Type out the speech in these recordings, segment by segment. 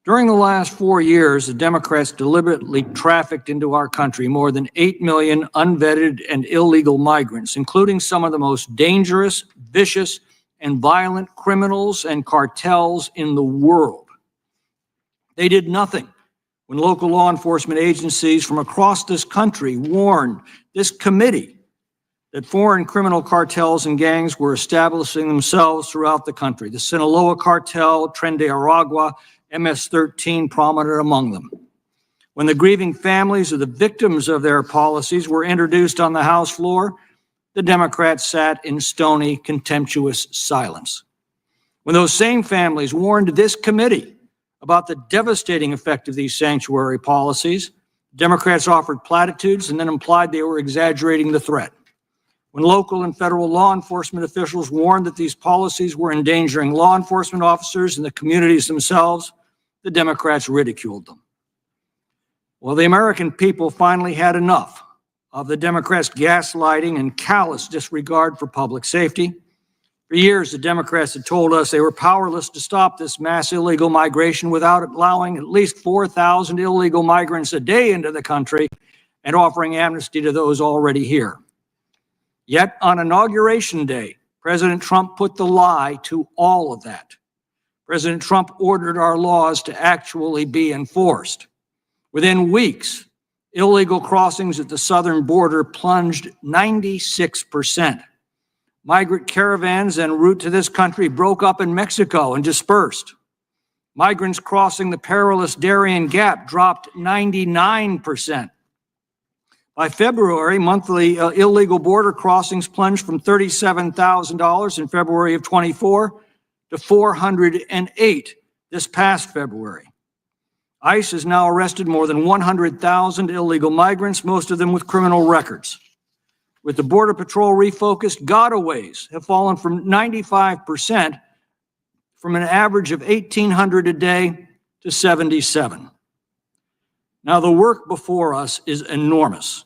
During the last 4 years, the Democrats deliberately trafficked into our country more than 8 million unvetted and illegal migrants, including some of the most dangerous, vicious, and violent criminals and cartels in the world. They did nothing when local law enforcement agencies from across this country warned this committee that foreign criminal cartels and gangs were establishing themselves throughout the country. The Sinaloa cartel, Tren de Aragua, MS-13 prominent among them. When the grieving families of the victims of their policies were introduced on the House floor, the Democrats sat in stony, contemptuous silence. When those same families warned this committee about the devastating effect of these sanctuary policies, Democrats offered platitudes and then implied they were exaggerating the threat. When local and federal law enforcement officials warned that these policies were endangering law enforcement officers and the communities themselves, the Democrats ridiculed them. Well, the American people finally had enough of the Democrats' gaslighting and callous disregard for public safety. For years, the Democrats had told us they were powerless to stop this mass illegal migration without allowing at least 4,000 illegal migrants a day into the country and offering amnesty to those already here. Yet, on Inauguration Day, President Trump put the lie to all of that. President Trump ordered our laws to actually be enforced. Within weeks, illegal crossings at the southern border plunged 96%. Migrant caravans en route to this country broke up in Mexico and dispersed. Migrants crossing the perilous Darien Gap dropped 99%. By February, monthly illegal border crossings plunged from $37,000 in February of 24 to 408 this past February. ICE has now arrested more than 100,000 illegal migrants, most of them with criminal records. With the Border Patrol refocused, gotaways have fallen from 95% from an average of 1,800 a day to 77. Now, the work before us is enormous.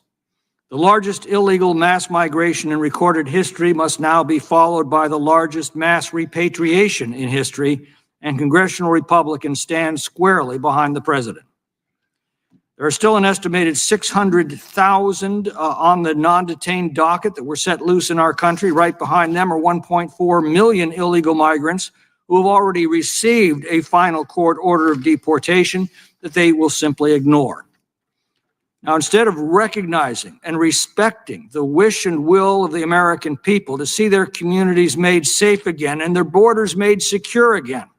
The largest illegal mass migration in recorded history must now be followed by the largest mass repatriation in history, and congressional Republicans stand squarely behind the president. There are still an estimated 600,000 on the non-detained docket that were set loose in our country. Right behind them are 1.4 million illegal migrants who have already received a final court order of deportation that they will simply ignore. Now, instead of recognizing and respecting the wish and will of the American people to see their communities made safe again and their borders made secure again,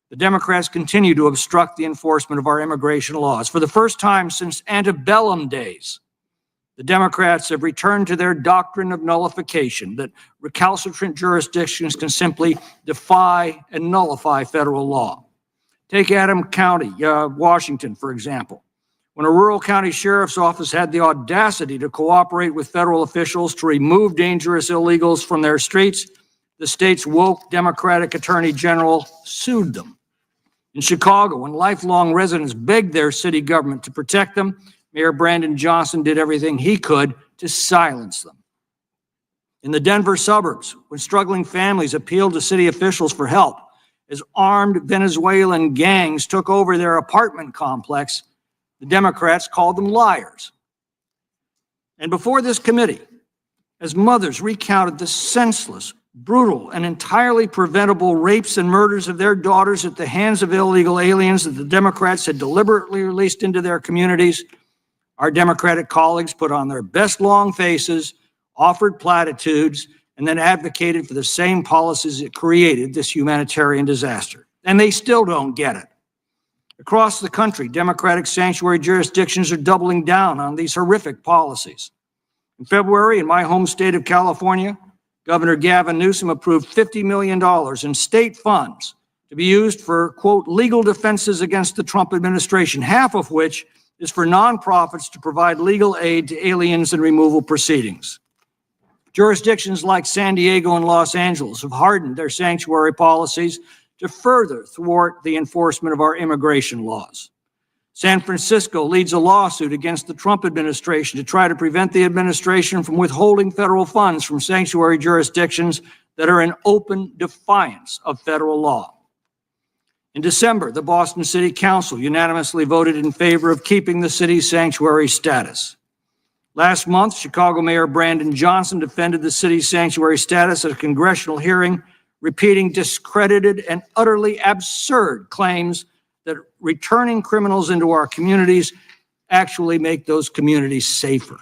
the Democrats continue to obstruct the enforcement of our immigration laws. For the first time since antebellum days, the Democrats have returned to their doctrine of nullification, that recalcitrant jurisdictions can simply defy and nullify federal law. Take Adams County, Washington, for example. When a rural county sheriff's office had the audacity to cooperate with federal officials to remove dangerous illegals from their streets, the state's woke Democratic Attorney General sued them. In Chicago, when lifelong residents begged their city government to protect them, Mayor Brandon Johnson did everything he could to silence them. In the Denver suburbs, when struggling families appealed to city officials for help, as armed Venezuelan gangs took over their apartment complex, the Democrats called them liars. And before this committee, as mothers recounted the senseless, brutal, and entirely preventable rapes and murders of their daughters at the hands of illegal aliens that the Democrats had deliberately released into their communities, our Democratic colleagues put on their best long faces, offered platitudes, and then advocated for the same policies that created this humanitarian disaster. And they still don't get it. Across the country, Democratic sanctuary jurisdictions are doubling down on these horrific policies. In February, in my home state of California, Governor Gavin Newsom approved $50 million in state funds to be used for, quote, legal defenses against the Trump administration, half of which is for nonprofits to provide legal aid to aliens in removal proceedings. Jurisdictions like San Diego and Los Angeles have hardened their sanctuary policies to further thwart the enforcement of our immigration laws. San Francisco leads a lawsuit against the Trump administration to try to prevent the administration from withholding federal funds from sanctuary jurisdictions that are in open defiance of federal law. In December, the Boston City Council unanimously voted in favor of keeping the city's sanctuary status. Last month, Chicago Mayor Brandon Johnson defended the city's sanctuary status at a congressional hearing, repeating discredited and utterly absurd claims that returning criminals into our communities actually make those communities safer.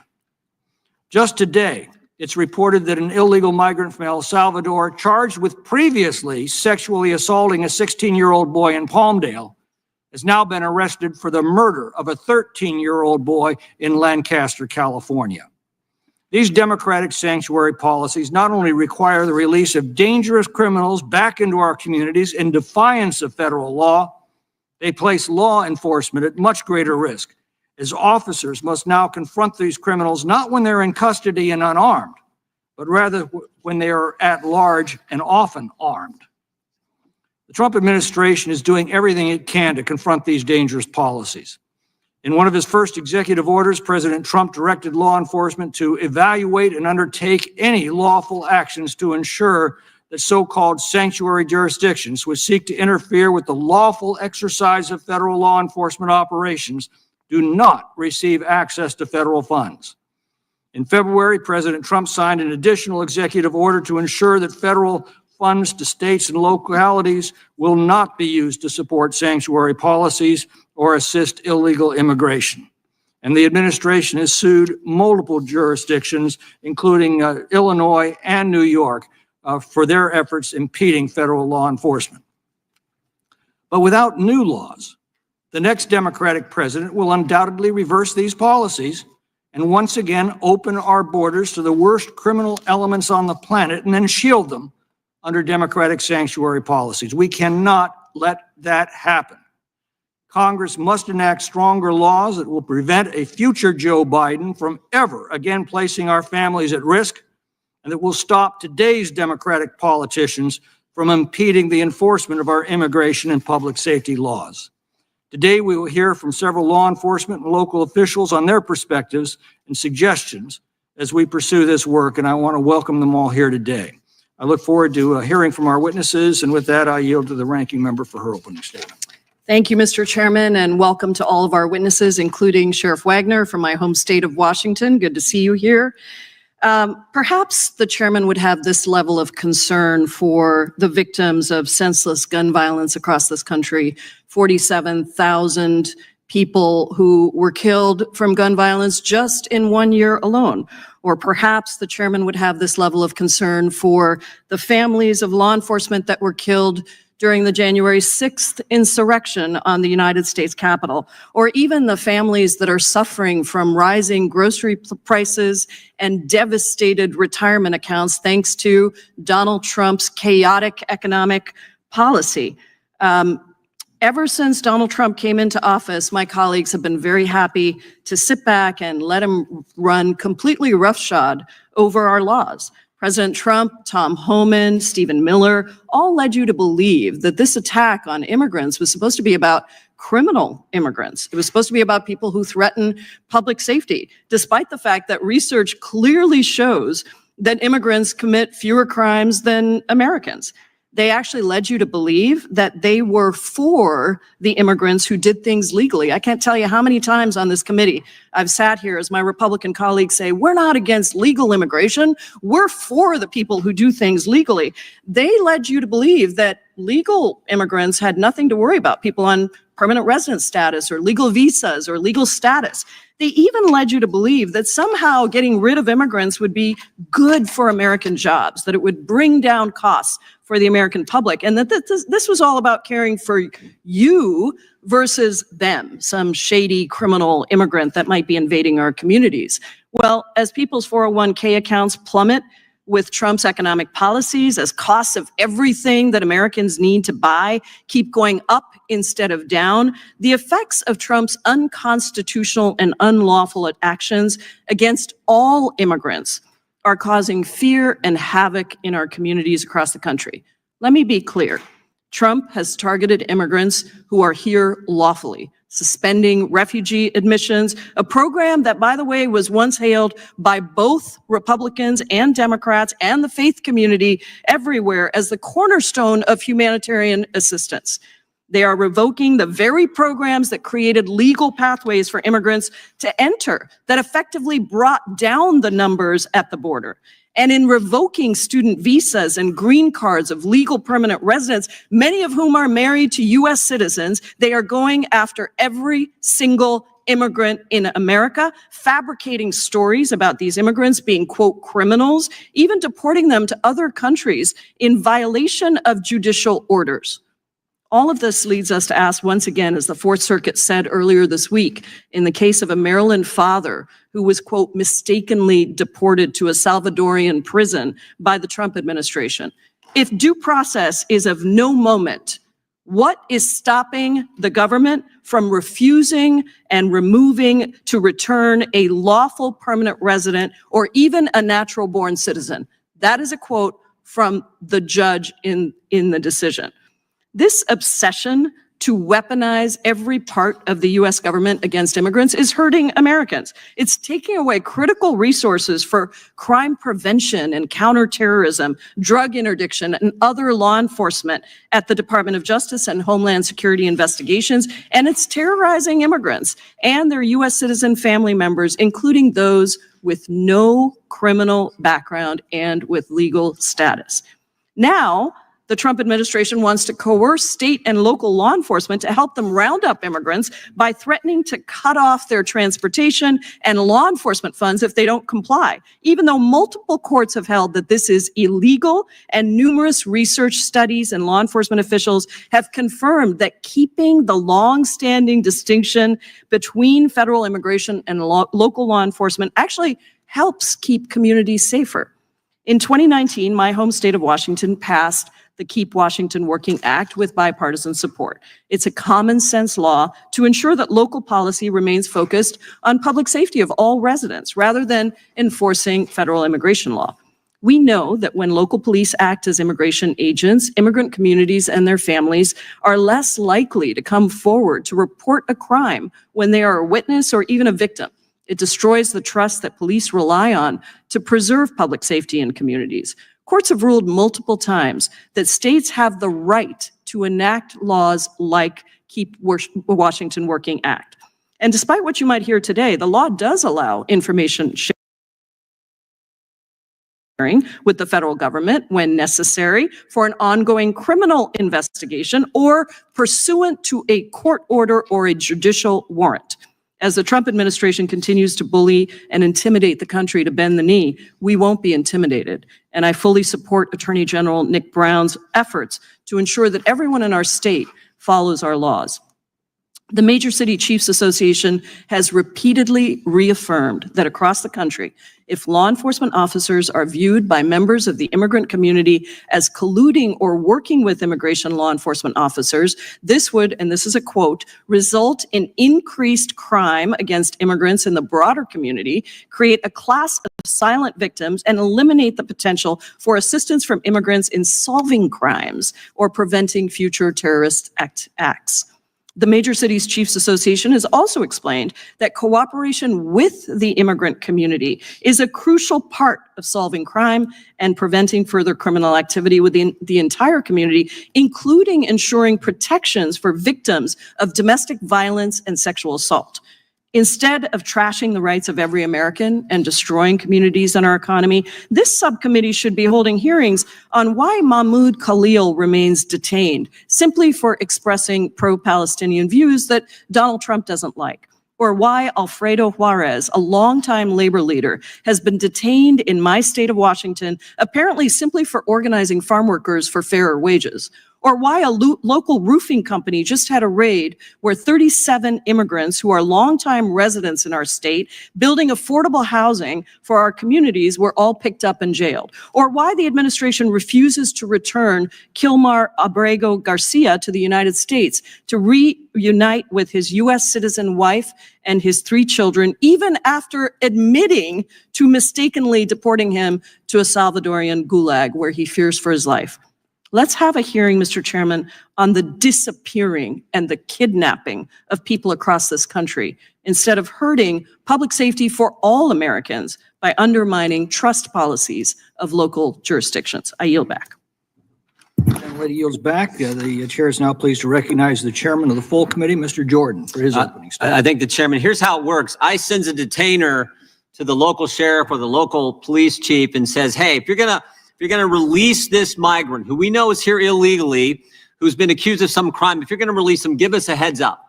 Just today, it's reported that an illegal migrant from El Salvador, charged with previously sexually assaulting a 16-year-old boy in Palmdale, has now been arrested for the murder of a 13-year-old boy in Lancaster, California. These democratic sanctuary policies not only require the release of dangerous criminals back into our communities in defiance of federal law, they place law enforcement at much greater risk, as officers must now confront these criminals not when they're in custody and unarmed, but rather when they are at large and often armed. The Trump administration is doing everything it can to confront these dangerous policies. In one of his first executive orders, President Trump directed law enforcement to evaluate and undertake any lawful actions to ensure that so-called sanctuary jurisdictions which seek to interfere with the lawful exercise of federal law enforcement operations do not receive access to federal funds. In February, President Trump signed an additional executive order to ensure that federal funds to states and localities will not be used to support sanctuary policies or assist illegal immigration. And the administration has sued multiple jurisdictions, including Illinois and New York, for their efforts impeding federal law enforcement. But without new laws, the next Democratic president will undoubtedly reverse these policies and once again open our borders to the worst criminal elements on the planet and then shield them under Democratic sanctuary policies. We cannot let that happen. Congress must enact stronger laws that will prevent a future Joe Biden from ever again placing our families at risk, and that will stop today's Democratic politicians from impeding the enforcement of our immigration and public safety laws. Today, we will hear from several law enforcement and local officials on their perspectives and suggestions as we pursue this work, and I want to welcome them all here today. I look forward to hearing from our witnesses, and with that, I yield to the ranking member for her opening statement. Thank you, Mr. Chairman, and welcome to all of our witnesses, including Sheriff Wagner from my home state of Washington. Good to see you here. Perhaps the chairman would have this level of concern for the victims of senseless gun violence across this country. 47,000 people who were killed from gun violence just in 1 year alone. Or perhaps the chairman would have this level of concern for the families of law enforcement that were killed during the January 6th insurrection on the United States Capitol, or even the families that are suffering from rising grocery prices and devastated retirement accounts thanks to Donald Trump's chaotic economic policy. Ever since Donald Trump came into office, my colleagues have been very happy to sit back and let him run completely roughshod over our laws. President Trump, Tom Homan, Stephen Miller, all led you to believe that this attack on immigrants was supposed to be about criminal immigrants. It was supposed to be about people who threaten public safety, despite the fact that research clearly shows that immigrants commit fewer crimes than Americans. They actually led you to believe that they were for the immigrants who did things legally. I can't tell you how many times on this committee I've sat here as my Republican colleagues say, we're not against legal immigration, we're for the people who do things legally. They led you to believe that legal immigrants had nothing to worry about, people on permanent residence status or legal visas or legal status. They even led you to believe that somehow getting rid of immigrants would be good for American jobs, that it would bring down costs for the American public, and that this was all about caring for you versus them, some shady criminal immigrant that might be invading our communities. Well, as people's 401k accounts plummet with Trump's economic policies, as costs of everything that Americans need to buy keep going up instead of down, the effects of Trump's unconstitutional and unlawful actions against all immigrants are causing fear and havoc in our communities across the country. Let me be clear. Trump has targeted immigrants who are here lawfully, suspending refugee admissions, a program that, by the way, was once hailed by both Republicans and Democrats and the faith community everywhere as the cornerstone of humanitarian assistance. They are revoking the very programs that created legal pathways for immigrants to enter, that effectively brought down the numbers at the border. And in revoking student visas and green cards of legal permanent residents, many of whom are married to U.S. citizens, they are going after every single immigrant in America, fabricating stories about these immigrants being, quote, criminals, even deporting them to other countries in violation of judicial orders. All of this leads us to ask once again, as the Fourth Circuit said earlier this week, in the case of a Maryland father who was, quote, mistakenly deported to a Salvadorian prison by the Trump administration. If due process is of no moment, what is stopping the government from refusing and removing to return a lawful permanent resident or even a natural-born citizen? That is a quote from the judge in the decision. This obsession to weaponize every part of the U.S. government against immigrants is hurting Americans. It's taking away critical resources for crime prevention and counterterrorism, drug interdiction, and other law enforcement at the Department of Justice and Homeland Security investigations, and it's terrorizing immigrants and their U.S. citizen family members, including those with no criminal background and with legal status. Now, the Trump administration wants to coerce state and local law enforcement to help them round up immigrants by threatening to cut off their transportation and law enforcement funds if they don't comply, even though multiple courts have held that this is illegal, and numerous research studies and law enforcement officials have confirmed that keeping the long-standing distinction between federal immigration and local law enforcement actually helps keep communities safer. In 2019, my home state of Washington passed the Keep Washington Working Act with bipartisan support. It's a common sense law to ensure that local policy remains focused on public safety of all residents rather than enforcing federal immigration law. We know that when local police act as immigration agents, immigrant communities and their families are less likely to come forward to report a crime when they are a witness or even a victim. It destroys the trust that police rely on to preserve public safety in communities. Courts have ruled multiple times that states have the right to enact laws like Keep Washington Working Act. And despite what you might hear today, the law does allow information sharing with the federal government when necessary for an ongoing criminal investigation or pursuant to a court order or a judicial warrant. As the Trump administration continues to bully and intimidate the country to bend the knee, we won't be intimidated. And I fully support Attorney General Nick Brown's efforts to ensure that everyone in our state follows our laws. The Major City Chiefs Association has repeatedly reaffirmed that across the country, if law enforcement officers are viewed by members of the immigrant community as colluding or working with immigration law enforcement officers, this would, and this is a quote, result in increased crime against immigrants in the broader community, create a class of silent victims, and eliminate the potential for assistance from immigrants in solving crimes or preventing future terrorist acts. The Major Cities Chiefs Association has also explained that cooperation with the immigrant community is a crucial part of solving crime and preventing further criminal activity within the entire community, including ensuring protections for victims of domestic violence and sexual assault. Instead of trashing the rights of every American and destroying communities in our economy, this subcommittee should be holding hearings on why Mahmoud Khalil remains detained simply for expressing pro-Palestinian views that Donald Trump doesn't like, or why Alfredo Juarez, a longtime labor leader, has been detained in my state of Washington, apparently simply for organizing farm workers for fairer wages. Or why a local roofing company just had a raid where 37 immigrants who are longtime residents in our state building affordable housing for our communities were all picked up and jailed. Or why the administration refuses to return Kilmar Abrego Garcia to the United States to reunite with his U.S. citizen wife and his 3 children, even after admitting to mistakenly deporting him to a Salvadorian gulag where he fears for his life. Let's have a hearing, Mr. Chairman, on the disappearing and the kidnapping of people across this country, instead of hurting public safety for all Americans by undermining trust policies of local jurisdictions. I yield back. Lady yields back. The chair is now pleased to recognize the chairman of the full committee, Mr. Jordan, for his opening statement. I think the chairman, here's how it works. I sends a detainer to the local sheriff or the local police chief and says, hey, if you're gonna release this migrant who we know is here illegally, who's been accused of some crime, if you're gonna release him, give us a heads up.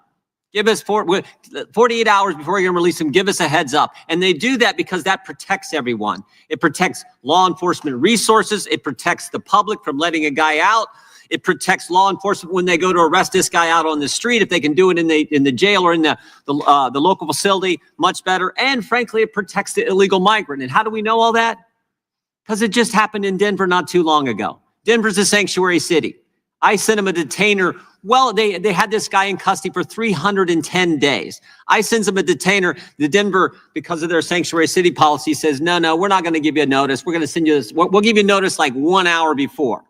Give us 48 hours before you're gonna release him, give us a heads up. And they do that because that protects everyone. It protects law enforcement resources. It protects the public from letting a guy out. It protects law enforcement when they go to arrest this guy out on the street, if they can do it in the jail or in the local facility, much better. And frankly, it protects the illegal migrant. And how do we know all that? Because it just happened in Denver not too long ago. Denver's a sanctuary city. I sent him a detainer. Well, they had this guy in custody for 310 days. I sends him a detainer. The Denver, because of their sanctuary city policy, says, no, we're not going to give you a notice. We're going to send you this. We'll give you notice like 1 hour before.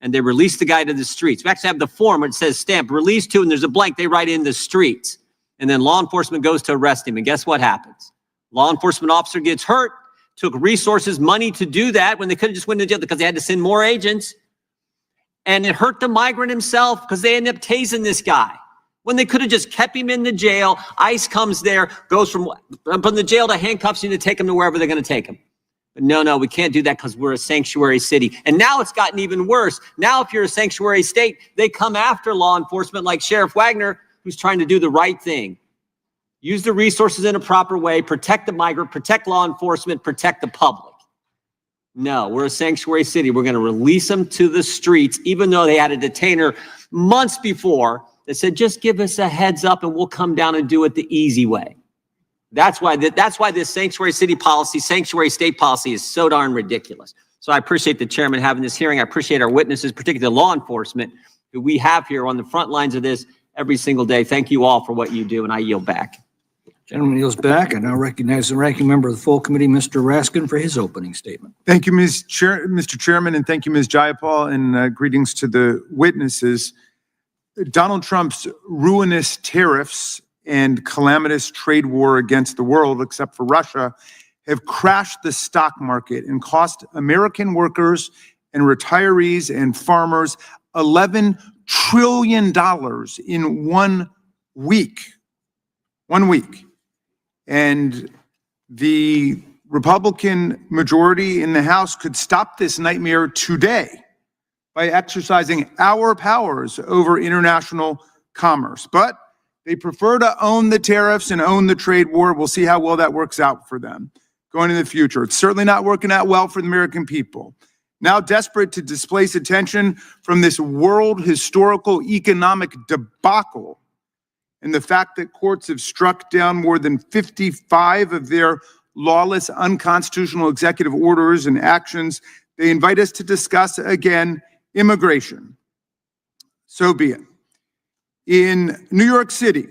And they release the guy to the streets. We actually have the form where it says stamp, release to, and there's a blank. They write in the streets. And then law enforcement goes to arrest him. And guess what happens? Law enforcement officer gets hurt, took resources, money to do that when they could have just went to jail because they had to send more agents. And it hurt the migrant himself because they ended up tasing this guy when they could have just kept him in the jail. ICE comes there, goes from the jail to handcuffs you to take him to wherever they're going to take him. But no, we can't do that because we're a sanctuary city. And now it's gotten even worse. Now, if you're a sanctuary state, they come after law enforcement like Sheriff Wagner, who's trying to do the right thing. Use the resources in a proper way, protect the migrant, protect law enforcement, protect the public. No, we're a sanctuary city. We're going to release them to the streets, even though they had a detainer months before that said, just give us a heads up and we'll come down and do it the easy way. That's why this sanctuary city policy, sanctuary state policy is so darn ridiculous. So I appreciate the chairman having this hearing. I appreciate our witnesses, particularly law enforcement, who we have here on the front lines of this every single day. Thank you all for what you do, and I yield back. Gentleman yields back. I now recognize the ranking member of the full committee, Mr. Raskin, for his opening statement. Thank you, Mr. Chairman, and thank you, Ms. Jayapal, and greetings to the witnesses. Donald Trump's ruinous tariffs and calamitous trade war against the world, except for Russia, have crashed the stock market and cost American workers and retirees and farmers $11 trillion in 1 week. 1 week. And the Republican majority in the House could stop this nightmare today by exercising our powers over international commerce. But they prefer to own the tariffs and own the trade war. We'll see how well that works out for them going into the future. It's certainly not working out well for the American people. Now desperate to displace attention from this world historical economic debacle and the fact that courts have struck down more than 55 of their lawless, unconstitutional executive orders and actions, they invite us to discuss again immigration. So be it. In New York City,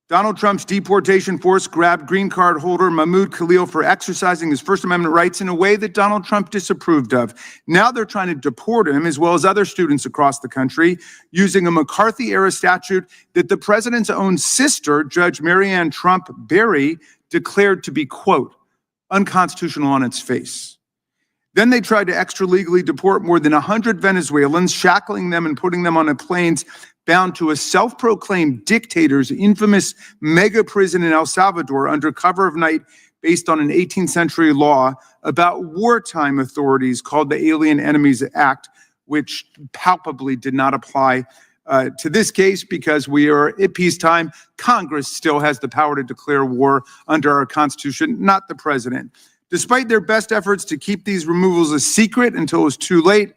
Donald Trump's deportation force grabbed green card holder Mahmoud Khalil for exercising his First Amendment rights in a way that Donald Trump disapproved of. Now they're trying to deport him, as well as other students across the country, using a McCarthy-era statute that the president's own sister, Judge Marianne Trump Berry, declared to be, quote, unconstitutional on its face. Then they tried to extra-legally deport more than 100 Venezuelans, shackling them and putting them on planes bound to a self-proclaimed dictator's infamous mega prison in El Salvador under cover of night based on an 18th century law about wartime authorities called the Alien Enemies Act, which palpably did not apply to this case because we are at peacetime. Congress still has the power to declare war under our Constitution, not the president. Despite their best efforts to keep these removals a secret until it was too late,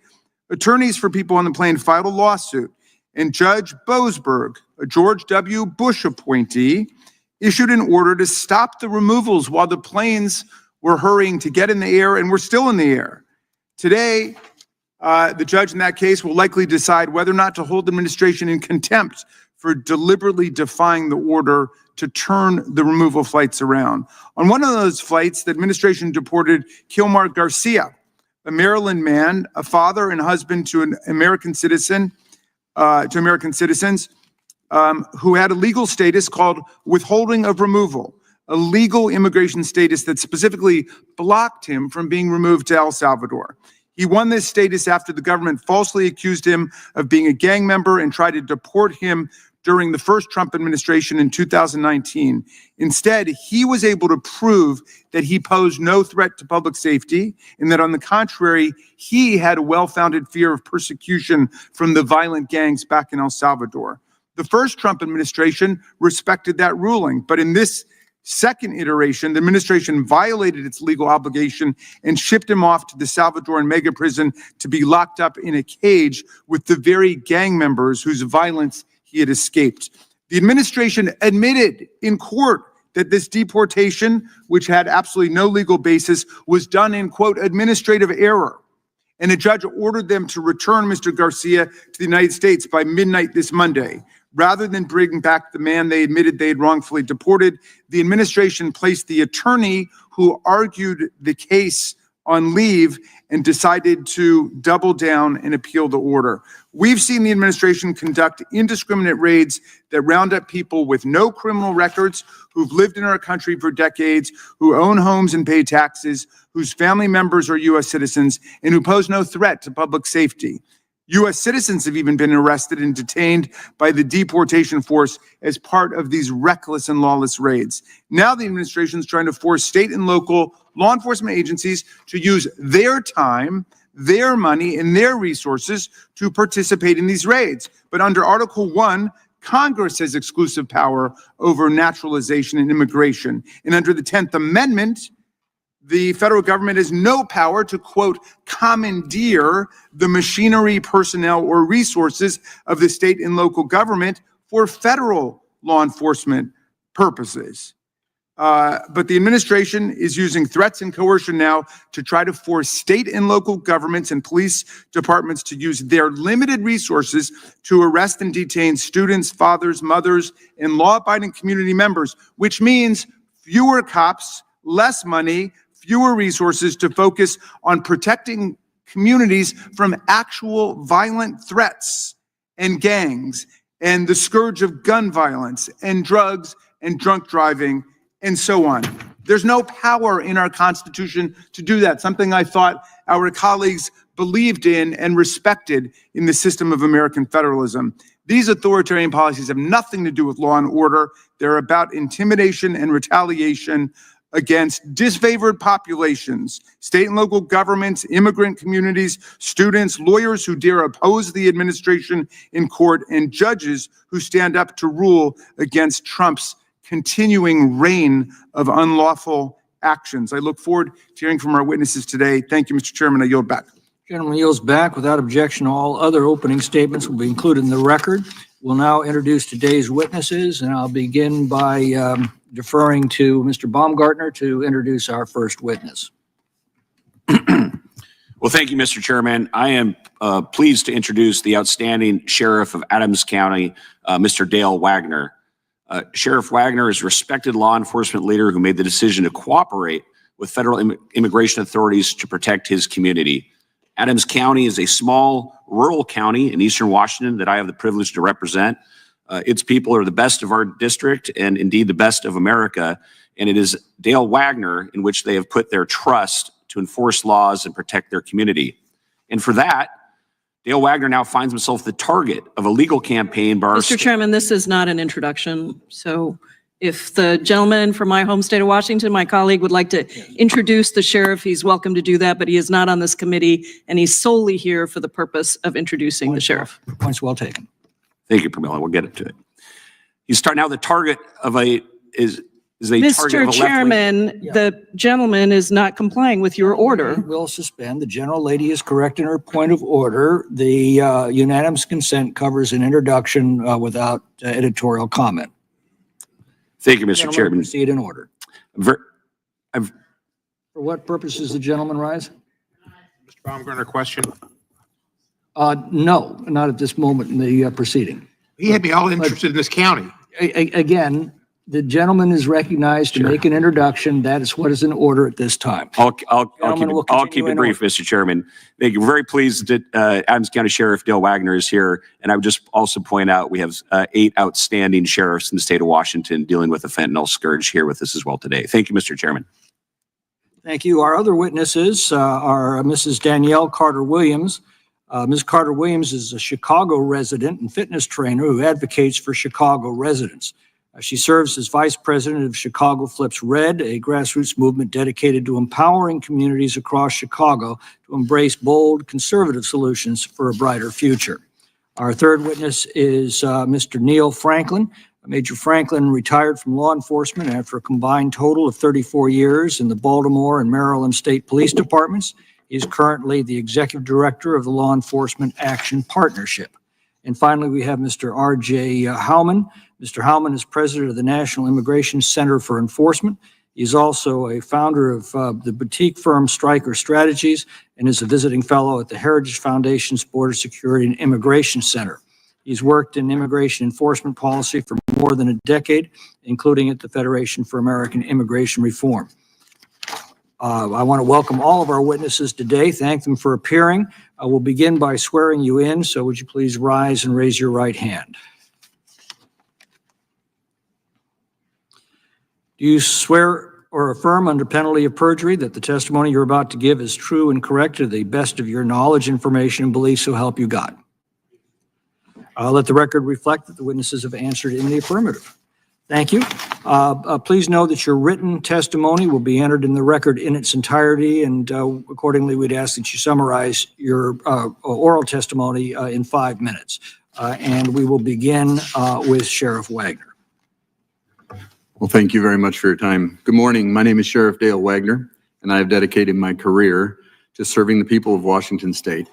attorneys for people on the plane filed a lawsuit. And Judge Boasberg, a George W. Bush appointee, issued an order to stop the removals while the planes were hurrying to get in the air and were still in the air. Today, the judge in that case will likely decide whether or not to hold the administration in contempt for deliberately defying the order to turn the removal flights around. On one of those flights, the administration deported Kilmar Garcia, a Maryland man, a father and husband to an American citizen, who had a legal status called withholding of removal, a legal immigration status that specifically blocked him from being removed to El Salvador. He won this status after the government falsely accused him of being a gang member and tried to deport him during the first Trump administration in 2019. Instead, he was able to prove that he posed no threat to public safety and that, on the contrary, he had a well-founded fear of persecution from the violent gangs back in El Salvador. The first Trump administration respected that ruling, but in this second iteration, the administration violated its legal obligation and shipped him off to the Salvadoran mega prison to be locked up in a cage with the very gang members whose violence he had escaped. The administration admitted in court that this deportation, which had absolutely no legal basis, was done in, quote, administrative error. And a judge ordered them to return Mr. Garcia to the United States by midnight this Monday. Rather than bring back the man they admitted they had wrongfully deported, the administration placed the attorney who argued the case on leave and decided to double down and appeal the order. We've seen the administration conduct indiscriminate raids that round up people with no criminal records, who've lived in our country for decades, who own homes and pay taxes, whose family members are U.S. citizens, and who pose no threat to public safety. U.S. citizens have even been arrested and detained by the deportation force as part of these reckless and lawless raids. Now the administration is trying to force state and local law enforcement agencies to use their time, their money, and their resources to participate in these raids. But under Article 1, Congress has exclusive power over naturalization and immigration. And under the 10th Amendment, the federal government has no power to, quote, commandeer the machinery, personnel, or resources of the state and local government for federal law enforcement purposes. But the administration is using threats and coercion now to try to force state and local governments and police departments to use their limited resources to arrest and detain students, fathers, mothers, and law-abiding community members, which means fewer cops, less money, fewer resources to focus on protecting communities from actual violent threats and gangs and the scourge of gun violence and drugs and drunk driving and so on. There's no power in our Constitution to do that, something I thought our colleagues believed in and respected in the system of American federalism. These authoritarian policies have nothing to do with law and order. They're about intimidation and retaliation against disfavored populations, state and local governments, immigrant communities, students, lawyers who dare oppose the administration in court, and judges who stand up to rule against Trump's continuing reign of unlawful actions. I look forward to hearing from our witnesses today. Thank you, Mr. Chairman. I yield back. Gentleman yields back. Without objection, all other opening statements will be included in the record. We'll now introduce today's witnesses, and I'll begin by deferring to Mr. Baumgartner to introduce our first witness. Well, thank you, Mr. Chairman. I am pleased to introduce the outstanding Sheriff of Adams County, Mr. Dale Wagner. Sheriff Wagner is a respected law enforcement leader who made the decision to cooperate with federal immigration authorities to protect his community. Adams County is a small rural county in eastern Washington that I have the privilege to represent. Its people are the best of our district and indeed the best of America. And it is Dale Wagner in which they have put their trust to enforce laws and protect their community. And for that, Dale Wagner now finds himself the target of a legal campaign by our Mr. Chairman, this is not an introduction. So if the gentleman from my home state of Washington, my colleague, would like to introduce the sheriff, he's welcome to do that, but he is not on this committee, and he's solely here for the purpose of introducing the sheriff. Points well taken. Thank you, Pramila. We'll get into it. He's now the target of a target of a Mr. Chairman, the gentleman is not complying with your order. We'll suspend. The general lady is correct in her point of order. The unanimous consent covers an introduction without editorial comment. Thank you, Mr. Chairman. Proceed in order. For For what purpose does the gentleman rise? Mr. Baumgartner, question. No, not at this moment in the proceeding. He had me all interested in this county. Again, the gentleman is recognized to make an introduction. That is what is in order at this time. I'll keep it brief, Mr. Chairman. Thank you. We're very pleased that Adams County Sheriff Dale Wagner is here. And I would just also point out we have 8 outstanding sheriffs in the state of Washington dealing with the fentanyl scourge here with us as well today. Thank you, Mr. Chairman. Thank you. Our other witnesses are Mrs. Danielle Carter-Williams. Ms. Carter-Williams is a Chicago resident and fitness trainer who advocates for Chicago residents. She serves as vice president of Chicago Flips Red, a grassroots movement dedicated to empowering communities across Chicago to embrace bold, conservative solutions for a brighter future. Our third witness is Mr. Neil Franklin. Major Franklin retired from law enforcement after a combined total of 34 years in the Baltimore and Maryland State Police Departments. He is currently the executive director of the Law Enforcement Action Partnership. And finally, we have Mr. R.J. Howman. Mr. Howman is president of the National Immigration Center for Enforcement. He's also a founder of the boutique firm Stryker Strategies and is a visiting fellow at the Heritage Foundation's Border Security and Immigration Center. He's worked in immigration enforcement policy for more than a decade, including at the Federation for American Immigration Reform. I want to welcome all of our witnesses today, thank them for appearing. I will begin by swearing you in, so would you please rise and raise your right hand. Do you swear or affirm under penalty of perjury that the testimony you're about to give is true and correct to the best of your knowledge, information, and beliefs, so help you God? Let the record reflect that the witnesses have answered in the affirmative. Thank you. Please know that your written testimony will be entered in the record in its entirety, and accordingly, we'd ask that you summarize your oral testimony in 5 minutes. And we will begin with Sheriff Wagner. Well, thank you very much for your time. Good morning. My name is Sheriff Dale Wagner, and I have dedicated my career to serving the people of Washington State.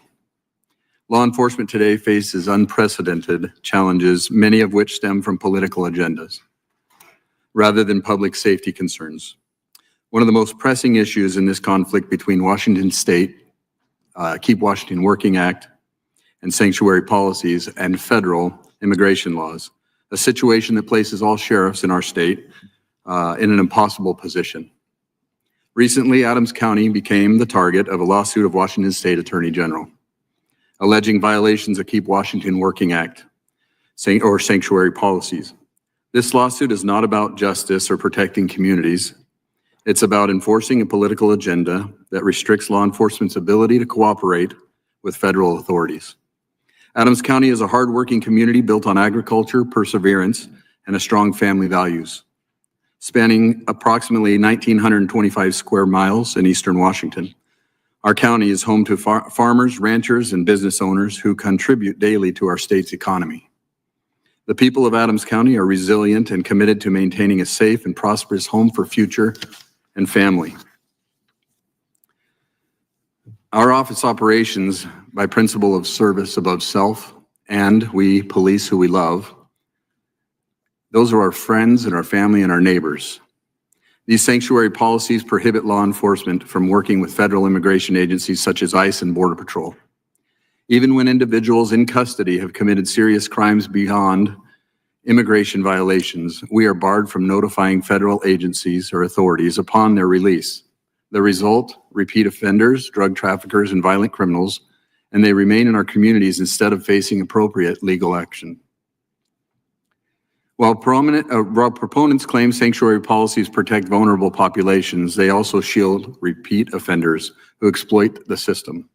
Law enforcement today faces unprecedented challenges, many of which stem from political agendas, rather than public safety concerns. One of the most pressing issues in this conflict between Washington State, Keep Washington Working Act, and sanctuary policies, and federal immigration laws, a situation that places all sheriffs in our state in an impossible position. Recently, Adams County became the target of a lawsuit of Washington State Attorney General, alleging violations of Keep Washington Working Act or sanctuary policies. This lawsuit is not about justice or protecting communities. It's about enforcing a political agenda that restricts law enforcement's ability to cooperate with federal authorities. Adams County is a hardworking community built on agriculture, perseverance, and a strong family values. Spanning approximately 1,925 square miles in eastern Washington, our county is home to farmers, ranchers, and business owners who contribute daily to our state's economy. The people of Adams County are resilient and committed to maintaining a safe and prosperous home for future and family. Our office operations by principle of service above self, and we police who we love. Those are our friends and our family and our neighbors. These sanctuary policies prohibit law enforcement from working with federal immigration agencies such as ICE and Border Patrol. Even when individuals in custody have committed serious crimes beyond immigration violations, we are barred from notifying federal agencies or authorities upon their release. The result, repeat offenders, drug traffickers, and violent criminals, and they remain in our communities instead of facing appropriate legal action. While proponents claim sanctuary policies protect vulnerable populations, they also shield repeat offenders who exploit the system.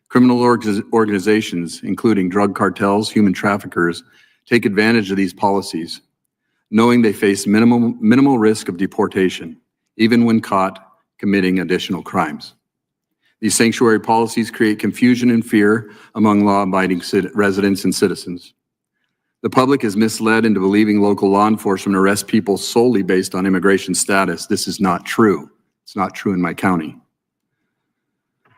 Criminal organizations, including drug cartels, human traffickers, take advantage of these policies, knowing they face minimal risk of deportation, even when caught committing additional crimes. These sanctuary policies create confusion and fear among law-abiding residents and citizens. The public is misled into believing local law enforcement arrests people solely based on immigration status. This is not true. It's not true in my county.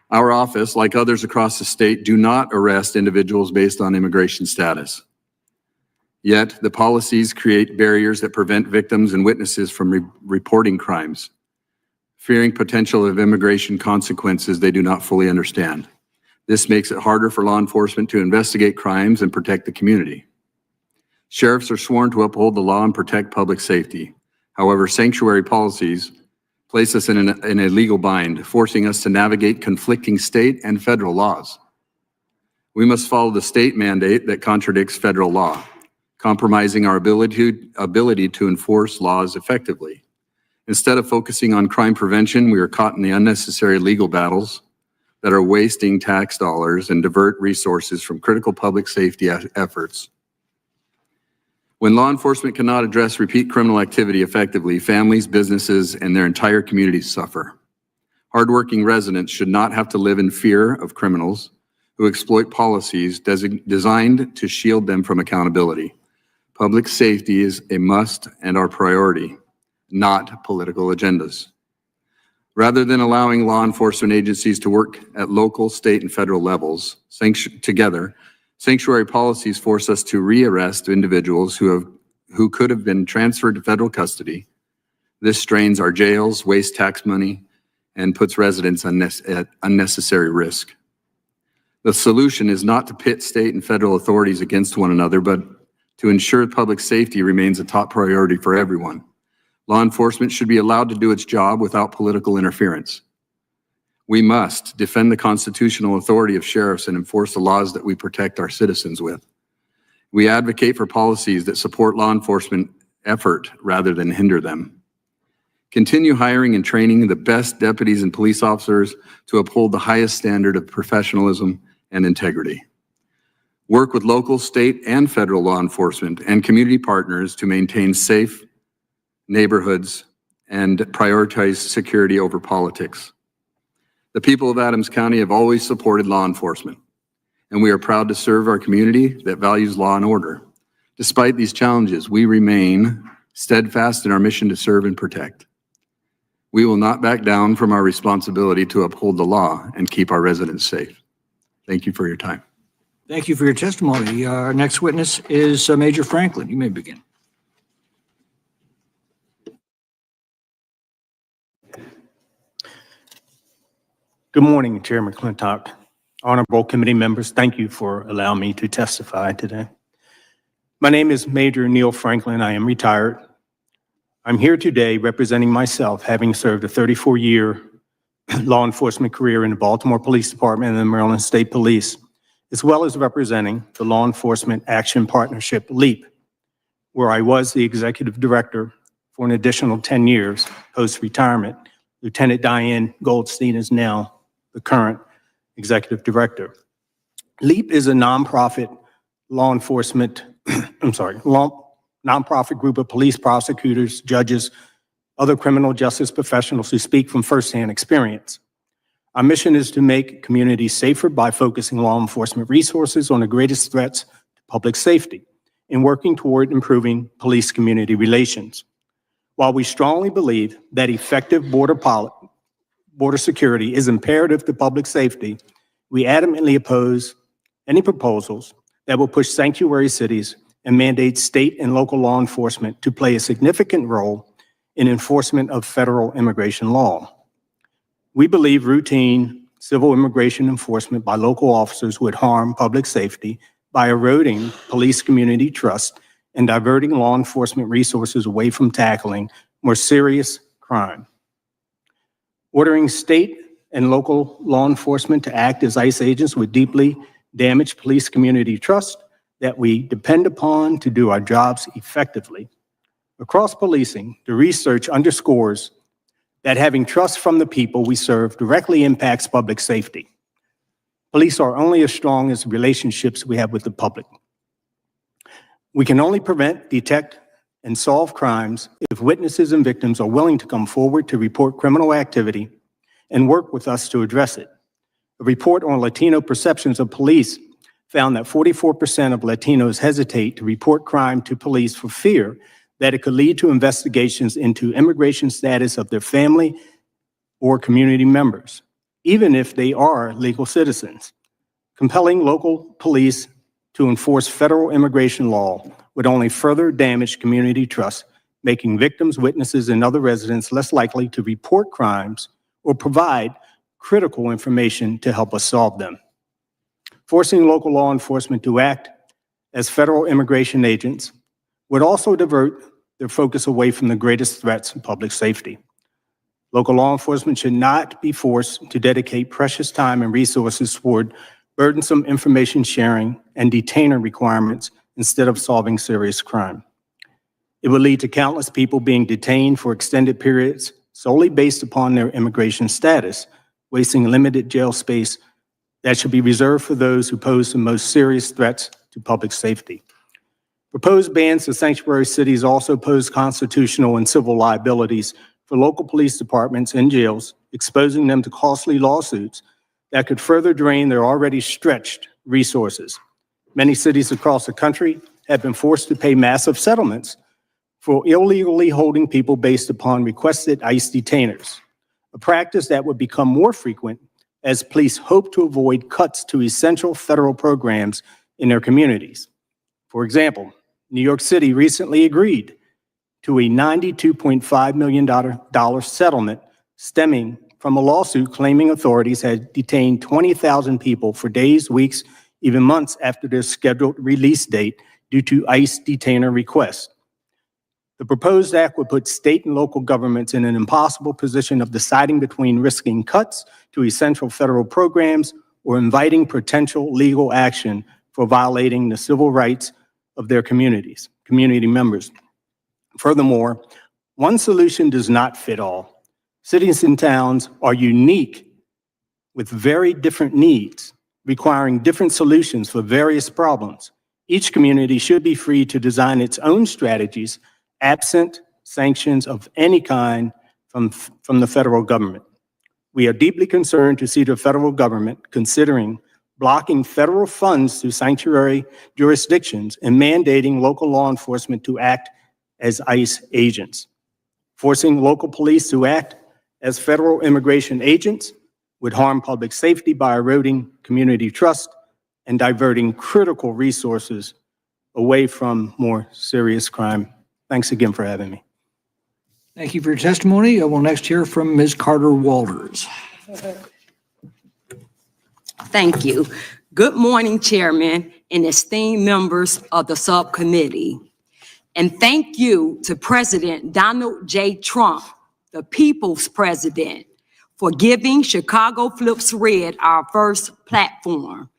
Our office, like others across the state, do not arrest individuals based on immigration status. Yet, the policies create barriers that prevent victims and witnesses from reporting crimes, fearing potential of immigration consequences they do not fully understand. This makes it harder for law enforcement to investigate crimes and protect the community. Sheriffs are sworn to uphold the law and protect public safety. However, sanctuary policies place us in a legal bind, forcing us to navigate conflicting state and federal laws. We must follow the state mandate that contradicts federal law, compromising our ability to enforce laws effectively. Instead of focusing on crime prevention, we are caught in the unnecessary legal battles that are wasting tax dollars and divert resources from critical public safety efforts. When law enforcement cannot address repeat criminal activity effectively, families, businesses, and their entire communities suffer. Hardworking residents should not have to live in fear of criminals who exploit policies designed to shield them from accountability. Public safety is a must and our priority, not political agendas. Rather than allowing law enforcement agencies to work at local, state, and federal levels together, sanctuary policies force us to rearrest individuals who could have been transferred to federal custody. This strains our jails, wastes tax money, and puts residents at unnecessary risk. The solution is not to pit state and federal authorities against one another, but to ensure public safety remains a top priority for everyone. Law enforcement should be allowed to do its job without political interference. We must defend the constitutional authority of sheriffs and enforce the laws that we protect our citizens with. We advocate for policies that support law enforcement effort rather than hinder them. Continue hiring and training the best deputies and police officers to uphold the highest standard of professionalism and integrity. Work with local, state, and federal law enforcement and community partners to maintain safe neighborhoods and prioritize security over politics. The people of Adams County have always supported law enforcement, and we are proud to serve our community that values law and order. Despite these challenges, we remain steadfast in our mission to serve and protect. We will not back down from our responsibility to uphold the law and keep our residents safe. Thank you for your time. Thank you for your testimony. Our next witness is Major Franklin. You may begin. Good morning, Chair McClintock. Honorable committee members, thank you for allowing me to testify today. My name is Major Neil Franklin. I am retired. I'm here today representing myself, having served a 34-year law enforcement career in the Baltimore Police Department and the Maryland State Police, as well as representing the Law Enforcement Action Partnership, LEAP, where I was the executive director for an additional 10 years post-retirement. Lieutenant Diane Goldstein is now the current executive director. LEAP is a nonprofit law enforcement, nonprofit group of police prosecutors, judges, other criminal justice professionals who speak from firsthand experience. Our mission is to make communities safer by focusing law enforcement resources on the greatest threats to public safety and working toward improving police-community relations. While we strongly believe that effective border security is imperative to public safety, we adamantly oppose any proposals that will push sanctuary cities and mandate state and local law enforcement to play a significant role in enforcement of federal immigration law. We believe routine civil immigration enforcement by local officers would harm public safety by eroding police community trust and diverting law enforcement resources away from tackling more serious crime. Ordering state and local law enforcement to act as ICE agents would deeply damage police community trust that we depend upon to do our jobs effectively. Across policing, the research underscores that having trust from the people we serve directly impacts public safety. Police are only as strong as the relationships we have with the public. We can only prevent, detect, and solve crimes if witnesses and victims are willing to come forward to report criminal activity and work with us to address it. A report on Latino perceptions of police found that 44% of Latinos hesitate to report crime to police for fear that it could lead to investigations into immigration status of their family or community members, even if they are legal citizens. Compelling local police to enforce federal immigration law would only further damage community trust, making victims, witnesses, and other residents less likely to report crimes or provide critical information to help us solve them. Forcing local law enforcement to act as federal immigration agents would also divert their focus away from the greatest threats to public safety. Local law enforcement should not be forced to dedicate precious time and resources toward burdensome information sharing and detainer requirements instead of solving serious crime. It would lead to countless people being detained for extended periods solely based upon their immigration status, wasting limited jail space that should be reserved for those who pose the most serious threats to public safety. Proposed bans to sanctuary cities also pose constitutional and civil liabilities for local police departments and jails, exposing them to costly lawsuits that could further drain their already stretched resources. Many cities across the country have been forced to pay massive settlements for illegally holding people based upon requested ICE detainers, a practice that would become more frequent as police hope to avoid cuts to essential federal programs in their communities. For example, New York City recently agreed to a $92.5 million settlement stemming from a lawsuit claiming authorities had detained 20,000 people for days, weeks, even months after their scheduled release date due to ICE detainer requests. The proposed act would put state and local governments in an impossible position of deciding between risking cuts to essential federal programs or inviting potential legal action for violating the civil rights of their community members. Furthermore, one solution does not fit all. Cities and towns are unique with very different needs, requiring different solutions for various problems. Each community should be free to design its own strategies absent sanctions of any kind from the federal government. We are deeply concerned to see the federal government considering blocking federal funds to sanctuary jurisdictions and mandating local law enforcement to act as ICE agents. Forcing local police to act as federal immigration agents would harm public safety by eroding community trust and diverting critical resources away from more serious crime. Thanks again for having me. Thank you for your testimony. I will next hear from Ms. Carter Walters. Thank you. Good morning, Chairman and esteemed members of the subcommittee. And thank you to President Donald J. Trump, the people's president, for giving Chicago Flips Red our first platform,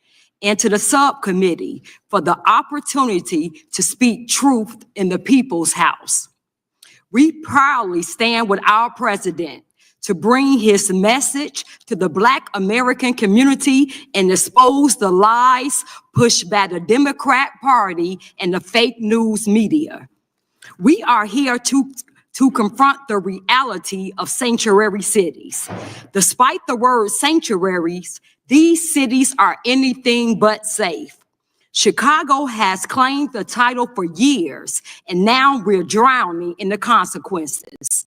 and to the subcommittee for the opportunity to speak truth in the people's house. We proudly stand with our president to bring his message to the Black American community and expose the lies pushed by the Democrat Party and the fake news media. We are here to confront the reality of sanctuary cities. Despite the word sanctuaries, these cities are anything but safe. Chicago has claimed the title for years, and now we're drowning in the consequences.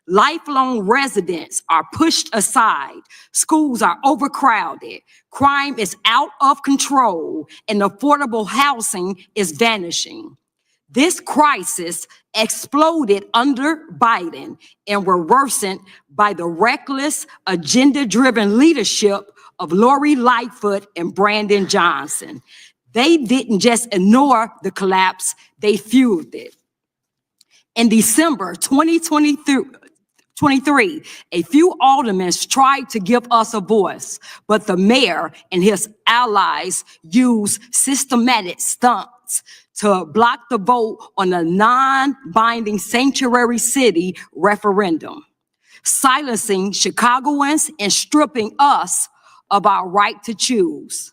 Lifelong residents are pushed aside, schools are overcrowded, crime is out of control, and affordable housing is vanishing. This crisis exploded under Biden and were worsened by the reckless, agenda-driven leadership of Lori Lightfoot and Brandon Johnson. They didn't just ignore the collapse, they fueled it. In December 2023, a few aldermen tried to give us a voice, but the mayor and his allies used systematic stunts to block the vote on a non-binding sanctuary city referendum, silencing Chicagoans and stripping us of our right to choose.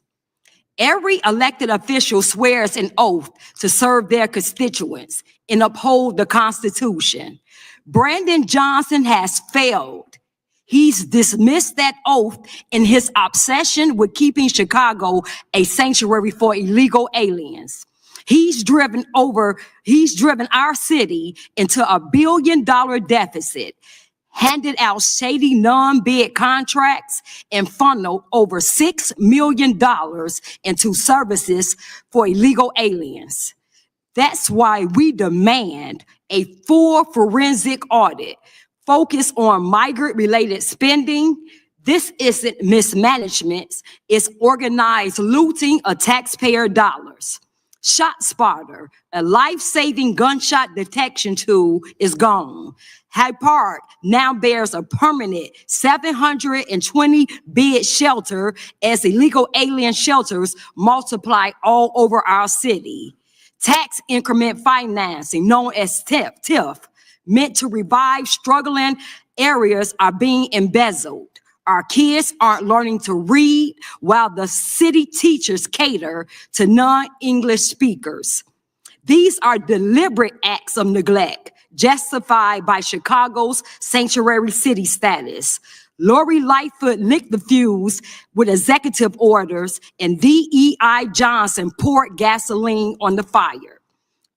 Every elected official swears an oath to serve their constituents and uphold the Constitution. Brandon Johnson has failed. He's dismissed that oath in his obsession with keeping Chicago a sanctuary for illegal aliens. He's driven our city into a $1 billion deficit, handed out shady non-bid contracts, and funneled over $6 million into services for illegal aliens. That's why we demand a full forensic audit focused on migrant-related spending. This isn't mismanagement, it's organized looting of taxpayer dollars. ShotSpotter, a life-saving gunshot detection tool, is gone. Hyde Park now bears a permanent 720-bed shelter as illegal alien shelters multiply all over our city. tax increment financing, known as TIF, meant to revive struggling areas, are being embezzled. Our kids aren't learning to read, while the city teachers cater to non-English speakers. These are deliberate acts of neglect, justified by Chicago's sanctuary city status. Lori Lightfoot licked the fuse with executive orders, and V.E.I. Johnson poured gasoline on the fire.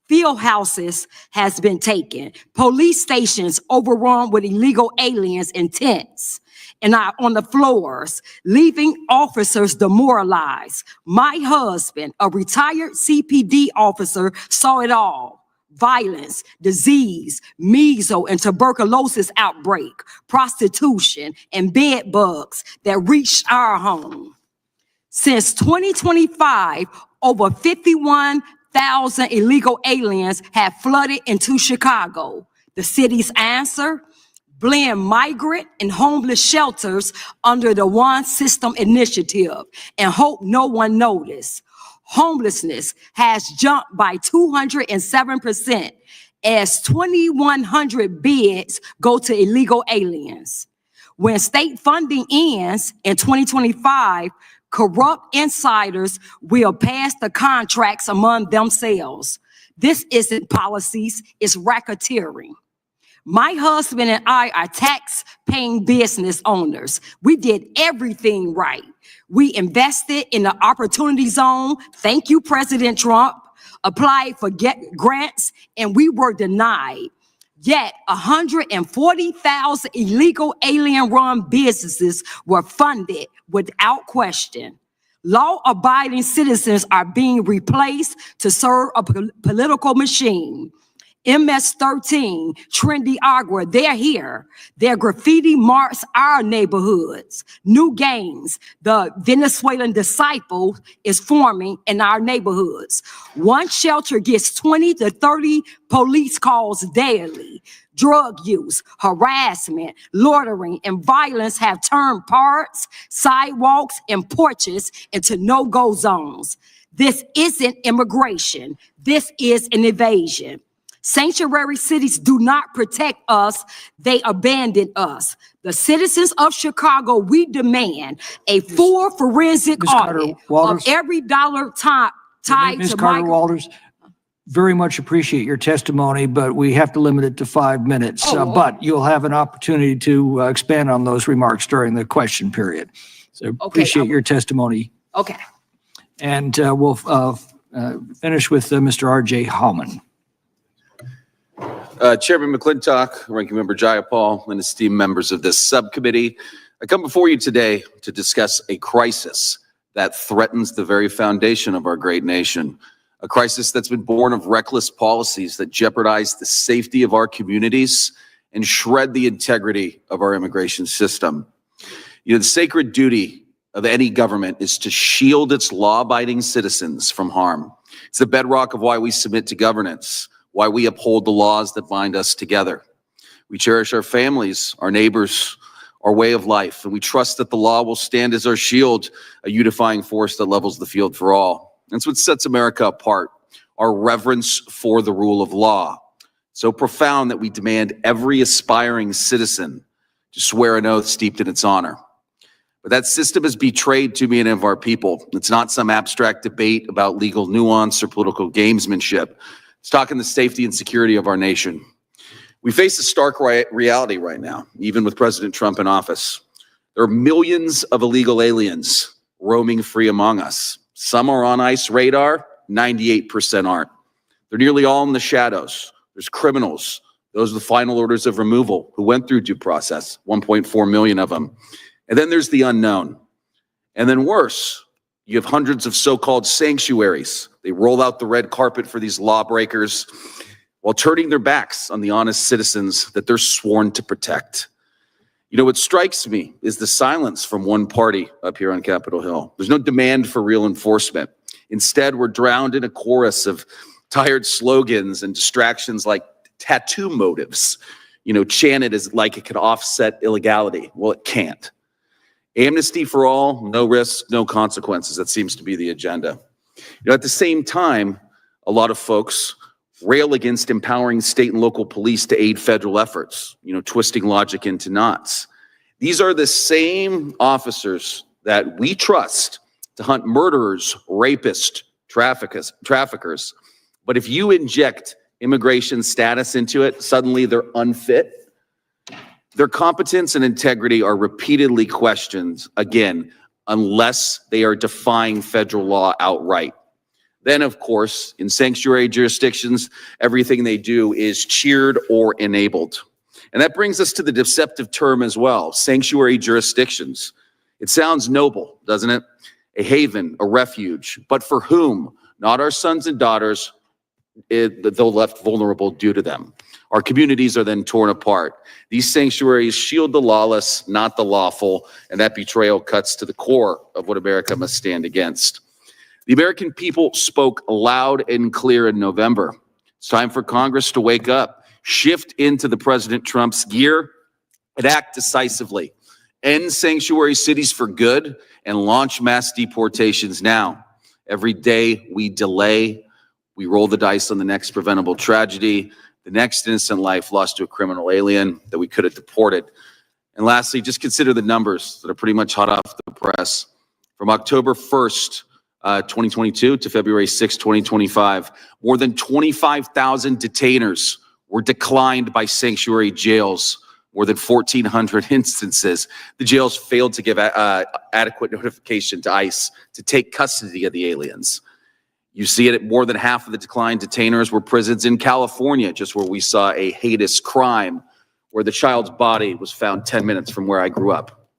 Field houses has been taken, police stations overrun with illegal aliens in tents and are on the floors, leaving officers demoralized. My husband, a retired CPD officer, saw it all. Violence, disease, measles and tuberculosis outbreak, prostitution, and bed bugs that reached our home. Since 2025, over 51,000 illegal aliens have flooded into Chicago. The city's answer? Blend migrant and homeless shelters under the One System initiative and hope no one noticed. Homelessness has jumped by 207% as 2,100 beds go to illegal aliens. When state funding ends in 2025, corrupt insiders will pass the contracts among themselves. This isn't policies, it's racketeering. My husband and I are tax-paying business owners. We did everything right. We invested in the opportunity zone. Thank you, President Trump. Applied for grants, and we were denied. Yet 140,000 illegal alien-run businesses were funded without question. Law-abiding citizens are being replaced to serve a political machine. MS-13, Trendy Agua, they're here. Their graffiti marks our neighborhoods. New gangs, the Venezuelan Disciple is forming in our neighborhoods. One shelter gets 20 to 30 police calls daily. Drug use, harassment, loitering, and violence have turned parks, sidewalks, and porches into no-go zones. This isn't immigration. This is an invasion. Sanctuary cities do not protect us, they abandon us. The citizens of Chicago, we demand a full forensic Ms. Carter audit Walters. of every dollar tied Ms. to Carter migrant. Walters, very much appreciate your testimony, but we have to limit it to 5 minutes. But you'll have an opportunity to expand on those remarks during the question period. So appreciate your testimony. Okay. And we'll finish with Mr. R.J. Hallman. Chairman McClintock, Ranking Member Jayapal, and esteemed members of this subcommittee, I come before you today to discuss a crisis that threatens the very foundation of our great nation, a crisis that's been born of reckless policies that jeopardize the safety of our communities and shred the integrity of our immigration system. The sacred duty of any government is to shield its law-abiding citizens from harm. It's the bedrock of why we submit to governance, why we uphold the laws that bind us together. We cherish our families, our neighbors, our way of life, and we trust that the law will stand as our shield, a unifying force that levels the field for all. That's what sets America apart, our reverence for the rule of law. So profound that we demand every aspiring citizen to swear an oath steeped in its honor. But that system has betrayed too many of our people. It's not some abstract debate about legal nuance or political gamesmanship. It's talking the safety and security of our nation. We face a stark reality right now, even with President Trump in office. There are millions of illegal aliens roaming free among us. Some are on ICE radar, 98% aren't. They're nearly all in the shadows. There's criminals, those with final orders of removal who went through due process, 1.4 million of them. And then there's the unknown. And then worse, you have hundreds of so-called sanctuaries. They roll out the red carpet for these lawbreakers while turning their backs on the honest citizens that they're sworn to protect. What strikes me is the silence from one party up here on Capitol Hill. There's no demand for real enforcement. Instead, we're drowned in a chorus of tired slogans and distractions like tattoo motives, chanted as like it could offset illegality. Well, it can't. Amnesty for all, no risk, no consequences. That seems to be the agenda. At the same time, a lot of folks rail against empowering state and local police to aid federal efforts, twisting logic into knots. These are the same officers that we trust to hunt murderers, rapists, traffickers. But if you inject immigration status into it, suddenly they're unfit. Their competence and integrity are repeatedly questioned, again, unless they are defying federal law outright. Then, of course, in sanctuary jurisdictions, everything they do is cheered or enabled. And that brings us to the deceptive term as well, sanctuary jurisdictions. It sounds noble, doesn't it? A haven, a refuge. But for whom? Not our sons and daughters, though left vulnerable due to them. Our communities are then torn apart. These sanctuaries shield the lawless, not the lawful, and that betrayal cuts to the core of what America must stand against. The American people spoke loud and clear in November. It's time for Congress to wake up, shift into the President Trump's gear, and act decisively. End sanctuary cities for good and launch mass deportations now. Every day we delay, we roll the dice on the next preventable tragedy, the next innocent life lost to a criminal alien that we could have deported. And lastly, just consider the numbers that are pretty much hot off the press. From October 1st, 2022 to February 6, 2025, more than 25,000 detainers were declined by sanctuary jails. More than 1,400 instances. The jails failed to give adequate notification to ICE to take custody of the aliens. You see it at more than half of the declined detainers were prisons in California, just where we saw a heinous crime where the child's body was found 10 minutes from where I grew up.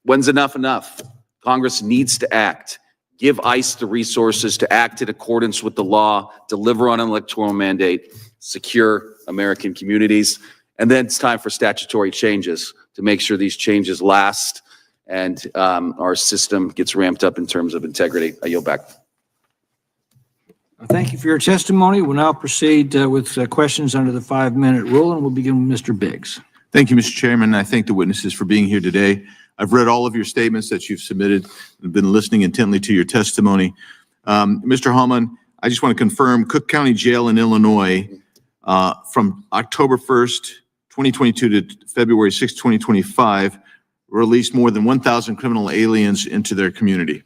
When's enough enough? Congress needs to act. Give ICE the resources to act in accordance with the law, deliver on an electoral mandate, secure American communities. And then it's time for statutory changes to make sure these changes last and our system gets ramped up in terms of integrity. I yield back. Thank you for your testimony. We'll now proceed with questions under the 5-minute rule, and we'll begin with Mr. Biggs. Thank you, Mr. Chairman. I thank the witnesses for being here today. I've read all of your statements that you've submitted. I've been listening intently to your testimony. Mr. Hallman, I just want to confirm Cook County Jail in Illinois from October 1st, 2022 to February 6, 2025, released more than 1,000 criminal aliens into their community.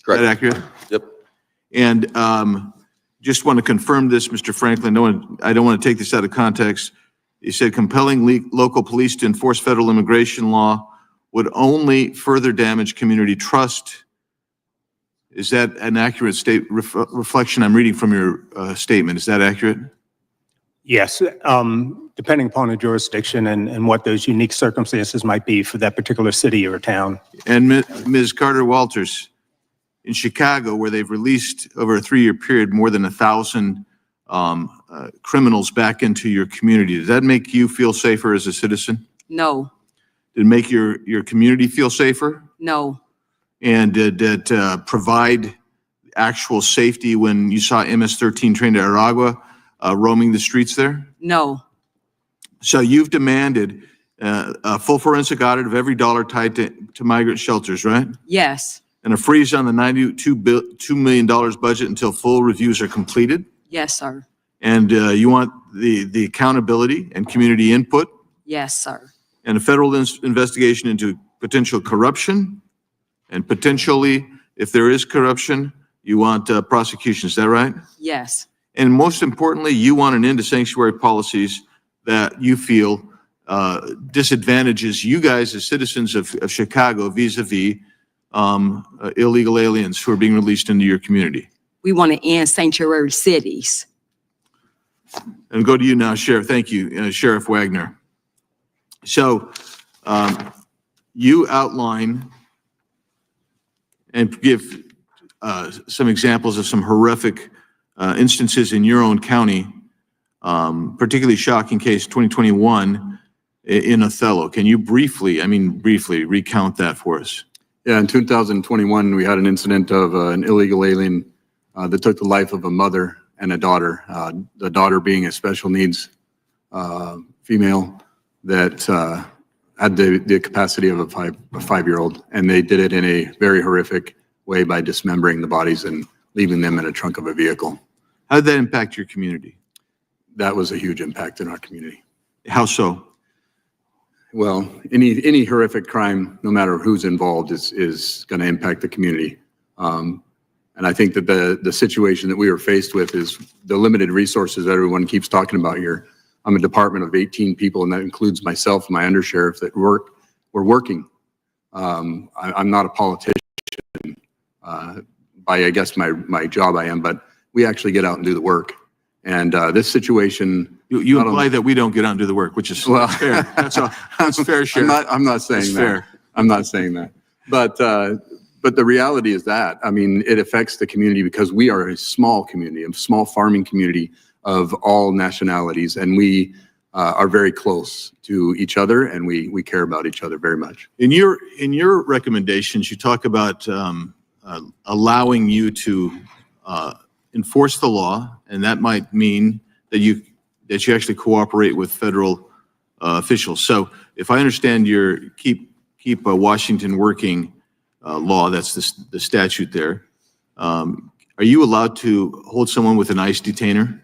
Correct. Is that accurate? Yep. And just want to confirm this, Mr. Franklin. I don't want to take this out of context. You said compelling local police to enforce federal immigration law would only further damage community trust. Is that an accurate reflection? I'm reading from your statement. Is that accurate? Yes, depending upon the jurisdiction and what those unique circumstances might be for that particular city or town. And Ms. Carter-Walters, in Chicago, where they've released over a 3-year period more than 1,000 criminals back into your community, does that make you feel safer as a citizen? No, Did it make your community feel safer? no, And did it provide actual safety when you saw MS-13 trained at Aragua roaming the streets there? no, So you've demanded a full forensic audit of every dollar tied to migrant shelters, right? yes, And a freeze on the $92 million budget until full reviews are completed? yes, sir, And you want the accountability and community input? yes, sir, And a federal investigation into potential corruption? And potentially, if there is corruption, you want prosecution, is that right? yes, And most importantly, you want an end to sanctuary policies that you feel disadvantages you guys as citizens of Chicago vis-a-vis illegal aliens who are being released into your community. we want to end sanctuary cities. And go to you now, Sheriff. Thank you, Sheriff Wagner. So you outline and give some examples of some horrific instances in your own county, particularly shocking case 2021 in Othello. Can you briefly recount that for us? Yeah, in 2021, we had an incident of an illegal alien that took the life of a mother and a daughter. The daughter being a special needs female that had the capacity of a 5-year-old, and they did it in a very horrific way by dismembering the bodies and leaving them in a trunk of a vehicle. How did that impact your community? That was a huge impact in our community. How so? Well, any horrific crime, no matter who's involved, is going to impact the community. And I think that the situation that we were faced with is the limited resources that everyone keeps talking about here. I'm a department of 18 people, and that includes myself and my undersheriff that we're working. I'm not a politician by, I guess, my job I am, but we actually get out and do the work. And this situation. You imply that we don't get out and do the work, which is fair. That's fair, Sheriff. I'm not saying That's that. fair. I'm not saying that. But the reality is that, I mean, it affects the community because we are a small community, a small farming community of all nationalities, and we are very close to each other, and we care about each other very much. In your recommendations, you talk about allowing you to enforce the law, and that might mean that you actually cooperate with federal officials. So if I understand your keep Washington working law, that's the statute there, are you allowed to hold someone with an ICE detainer?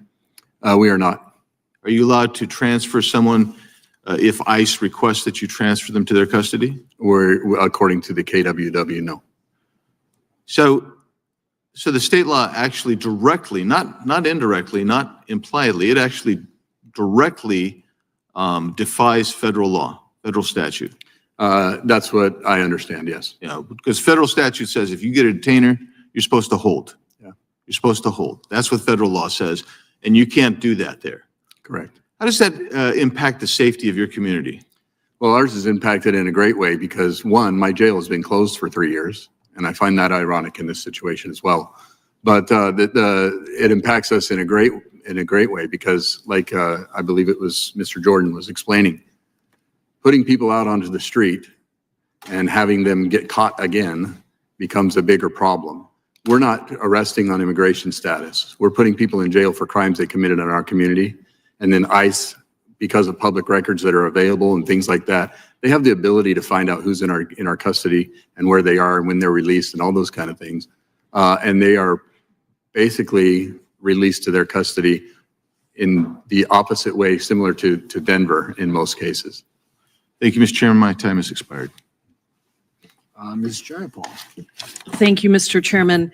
We are not. Are you allowed to transfer someone if ICE requests that you transfer them to their custody? We're according to the KWW, no. So the state law actually directly, not indirectly, not impliedly, it actually directly defies federal law, federal statute. That's what I understand, yes. Yeah, because federal statute says if you get a detainer, you're supposed to hold. Yeah. You're supposed to hold. That's what federal law says, and you can't do that there. Correct. How does that impact the safety of your community? Well, ours is impacted in a great way because, one, my jail has been closed for 3 years, and I find that ironic in this situation as well. But it impacts us in a great way because, like I believe it was Mr. Jordan was explaining, putting people out onto the street and having them get caught again becomes a bigger problem. We're not arresting on immigration status. We're putting people in jail for crimes they committed in our community. And then ICE, because of public records that are available and things like that, they have the ability to find out who's in our custody and where they are and when they're released and all those kind of things. And they are basically released to their custody in the opposite way, similar to Denver in most cases. Thank you, Mr. Chairman. My time has expired. Ms. Jayapal. Thank you, Mr. Chairman.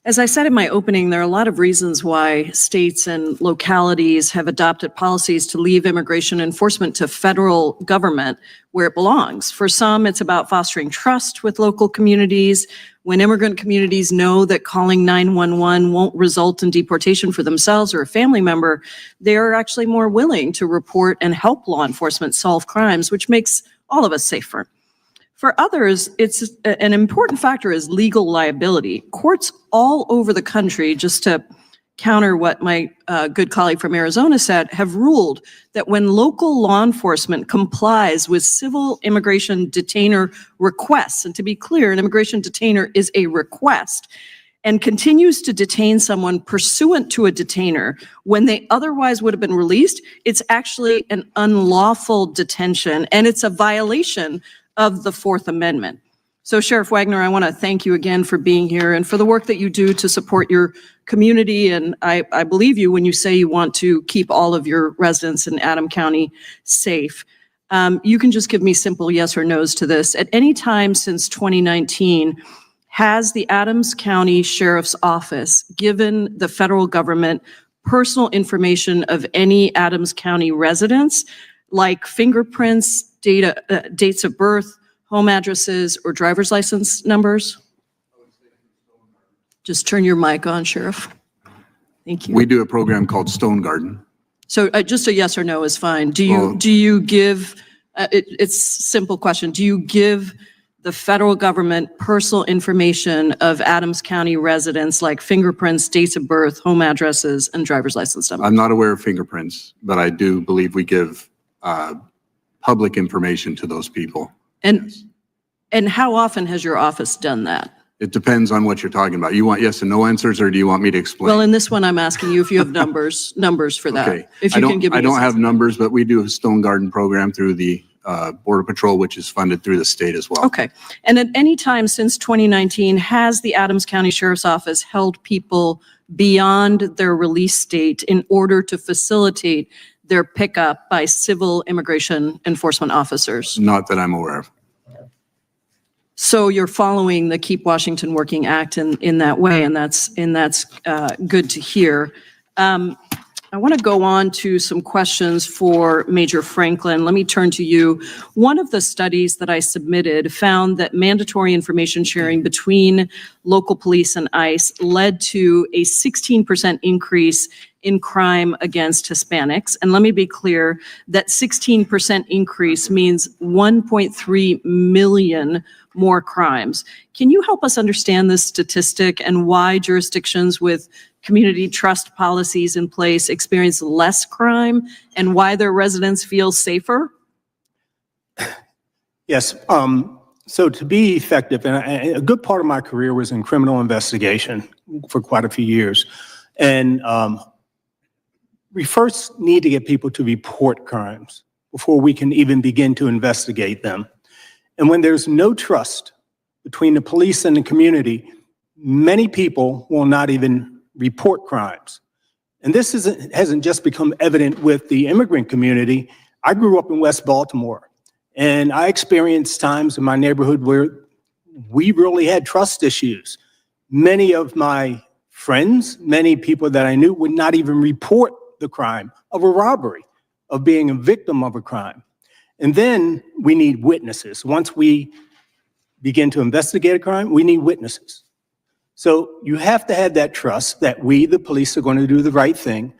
As I said in my opening, there are a lot of reasons why states and localities have adopted policies to leave immigration enforcement to federal government where it belongs. For some, it's about fostering trust with local communities. When immigrant communities know that calling 911 won't result in deportation for themselves or a family member, they are actually more willing to report and help law enforcement solve crimes, which makes all of us safer. For others, it's an important factor is legal liability. Courts all over the country, just to counter what my good colleague from Arizona said, have ruled that when local law enforcement complies with civil immigration detainer requests, and to be clear, an immigration detainer is a request, and continues to detain someone pursuant to a detainer when they otherwise would have been released, it's actually an unlawful detention, and it's a violation of the Fourth Amendment. So Sheriff Wagner, I want to thank you again for being here and for the work that you do to support your community. And I believe you when you say you want to keep all of your residents in Adams County safe. You can just give me simple yes or no's to this. At any time since 2019, has the Adams County Sheriff's Office given the federal government personal information of any Adams County residents, like fingerprints, dates of birth, home addresses, or driver's license numbers? Just turn your mic on, Sheriff. Thank you. We do a program called Stone Garden. So just a yes or no is fine. Do you give, it's a simple question, do you give the federal government personal information of Adams County residents like fingerprints, dates of birth, home addresses, and driver's license numbers? I'm not aware of fingerprints, but I do believe we give public information to those people. And how often has your office done that? It depends on what you're talking about. You want yes and no answers, or do you want me to explain? Well, in this one, I'm asking you if you have numbers for that. Okay. If you can give me. I don't have numbers, but we do a Stone Garden program through the Border Patrol, which is funded through the state as well. Okay. And at any time since 2019, has the Adams County Sheriff's Office held people beyond their release date in order to facilitate their pickup by civil immigration enforcement officers? Not that I'm aware of. So you're following the Keep Washington Working Act in that way, and that's good to hear. I want to go on to some questions for Major Franklin. Let me turn to you. One of the studies that I submitted found that mandatory information sharing between local police and ICE led to a 16% increase in crime against Hispanics. And let me be clear, that 16% increase means 1.3 million more crimes. Can you help us understand this statistic and why jurisdictions with community trust policies in place experience less crime and why their residents feel safer? Yes. So to be effective, and a good part of my career was in criminal investigation for quite a few years. And we first need to get people to report crimes before we can even begin to investigate them. And when there's no trust between the police and the community, many people will not even report crimes. And this hasn't just become evident with the immigrant community. I grew up in West Baltimore, and I experienced times in my neighborhood where we really had trust issues. Many of my friends, many people that I knew would not even report the crime of a robbery, of being a victim of a crime. And then we need witnesses. Once we begin to investigate a crime, we need witnesses. So you have to have that trust that we, the police, are going to do the right thing.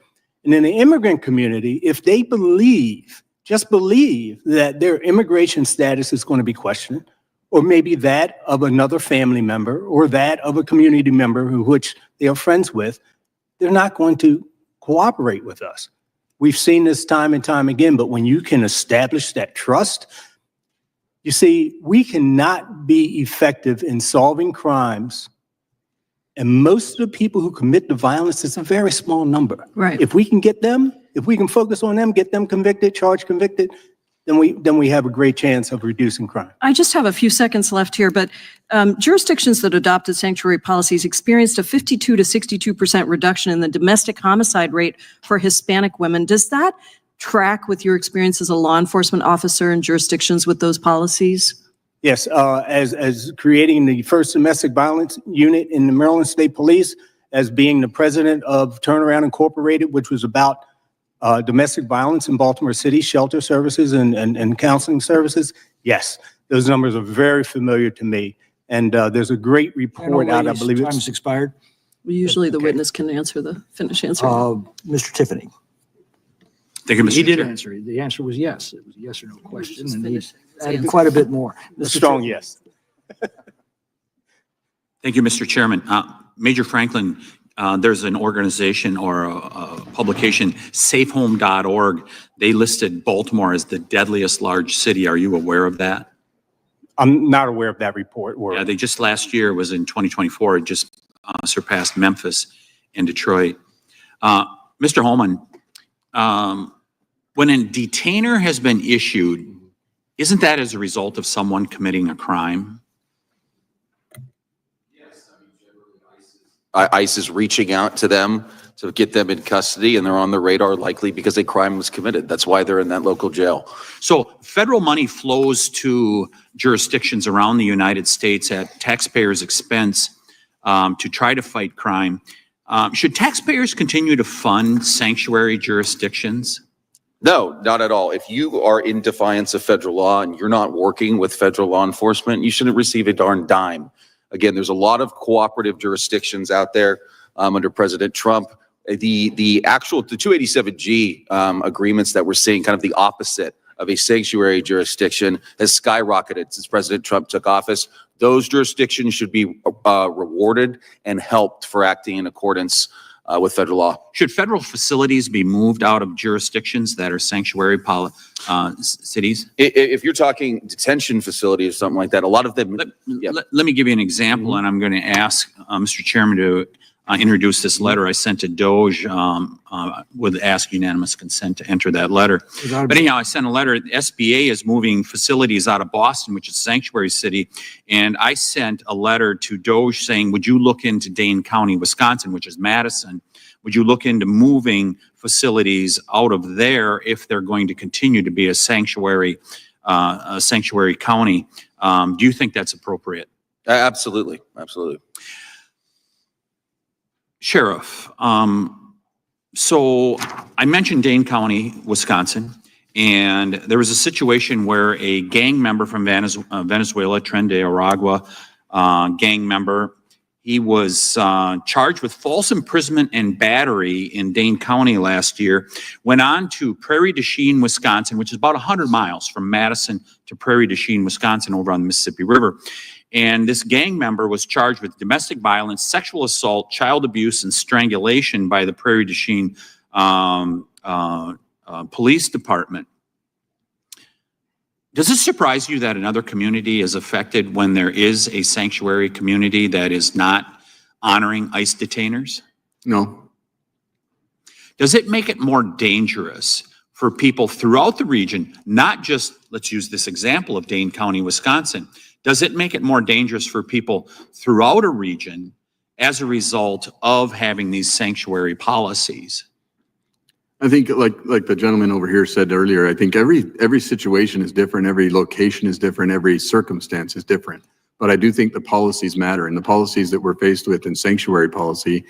And in the immigrant community, if they believe, just believe that their immigration status is going to be questioned, or maybe that of another family member, or that of a community member which they are friends with, they're not going to cooperate with us. We've seen this time and time again, but when you can establish that trust, you see, we cannot be effective in solving crimes. And most of the people who commit the violence is a very small number. Right. If we can get them, if we can focus on them, get them convicted, charged convicted, then we have a great chance of reducing crime. I just have a few seconds left here, but jurisdictions that adopted sanctuary policies experienced a 52 to 62% reduction in the domestic homicide rate for Hispanic women. Does that track with your experience as a law enforcement officer in jurisdictions with those policies? Yes, as creating the first domestic violence unit in the Maryland State Police, as being the president of Turnaround Incorporated, which was about domestic violence in Baltimore City, shelter services and counseling services. Yes, those numbers are very familiar to me. And there's a great report out, I believe it's... Time's expired. Well, usually the Okay. witness can finish answering. Mr. Tiffany. Thank you, Mr. He did Chair. answer. The answer was yes. It was a yes or no question, just and he finish his added answer. quite a bit more. A Mr. strong Tiffany. yes. Thank you, Mr. Chairman. Major Franklin, there's an organization or a publication, safehome.org. They listed Baltimore as the deadliest large city. Are you aware of that? I'm not aware of that report. Or Yeah, they just last year, was in 2024, it just surpassed Memphis and Detroit. Mr. Holman, when a detainer has been issued, isn't that as a result of someone committing a crime? ICE is reaching out to them to get them in custody, and they're on the radar likely because a crime was committed. That's why they're in that local jail. So federal money flows to jurisdictions around the United States at taxpayers' expense to try to fight crime. Should taxpayers continue to fund sanctuary jurisdictions? No, not at all. If you are in defiance of federal law and you're not working with federal law enforcement, you shouldn't receive a darn dime. Again, there's a lot of cooperative jurisdictions out there under President Trump. The 287G agreements that we're seeing, kind of the opposite of a sanctuary jurisdiction, has skyrocketed since President Trump took office. Those jurisdictions should be rewarded and helped for acting in accordance with federal law. Should federal facilities be moved out of jurisdictions that are sanctuary cities? If you're talking detention facilities or something like that, a lot of them. Let me give you an example, and I'm going to ask Mr. Chairman to introduce this letter I sent to Doge with ask unanimous consent to enter that letter. But anyhow, I sent a letter. The SBA is moving facilities out of Boston, which is a sanctuary city. And I sent a letter to Doge saying, would you look into Dane County, Wisconsin, which is Madison? Would you look into moving facilities out of there if they're going to continue to be a sanctuary county? Do you think that's appropriate? Absolutely. Absolutely. Sheriff, so I mentioned Dane County, Wisconsin, and there was a situation where a gang member from Venezuela, Tren de Aragua, gang member, he was charged with false imprisonment and battery in Dane County last year, went on to Prairie du Chien, Wisconsin, which is about 100 miles from Madison to Prairie du Chien, Wisconsin, over on the Mississippi River. And this gang member was charged with domestic violence, sexual assault, child abuse, and strangulation by the Prairie du Chien Police Department. Does it surprise you that another community is affected when there is a sanctuary community that is not honoring ICE detainers? No. Does it make it more dangerous for people throughout the region, not just, let's use this example of Dane County, Wisconsin, does it make it more dangerous for people throughout a region as a result of having these sanctuary policies? I think like the gentleman over here said earlier, I think every situation is different, every location is different, every circumstance is different. But I do think the policies matter, and the policies that we're faced with in sanctuary policy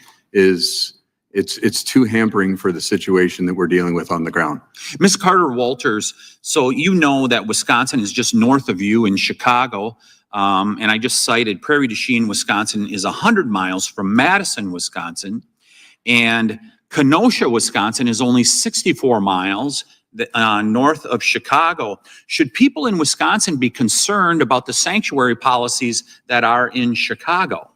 it's too hampering for the situation that we're dealing with on the ground. Ms. Carter Walters, so you know that Wisconsin is just north of you in Chicago, and I just cited Prairie du Chien, Wisconsin is 100 miles from Madison, Wisconsin, and Kenosha, Wisconsin is only 64 miles north of Chicago. Should people in Wisconsin be concerned about the sanctuary policies that are in Chicago?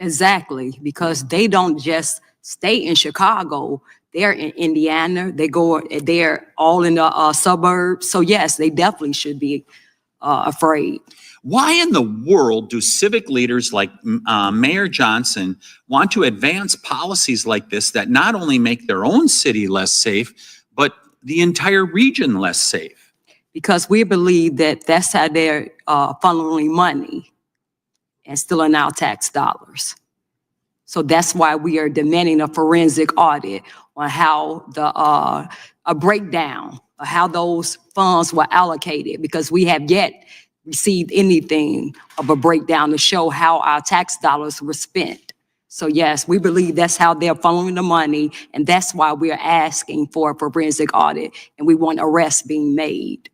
Exactly, because they don't just stay in Chicago. They're in Indiana. They're all in the suburbs. So yes, they definitely should be afraid. Why in the world do civic leaders like Mayor Johnson want to advance policies like this that not only make their own city less safe, but the entire region less safe? Because we believe that that's how they're funneling money and stealing our tax dollars. So that's why we are demanding a forensic audit on how a breakdown of how those funds were allocated, because we have yet received anything of a breakdown to show how our tax dollars were spent. So yes, we believe that's how they're funneling the money, and that's why we are asking for a forensic audit, and we want arrests being made.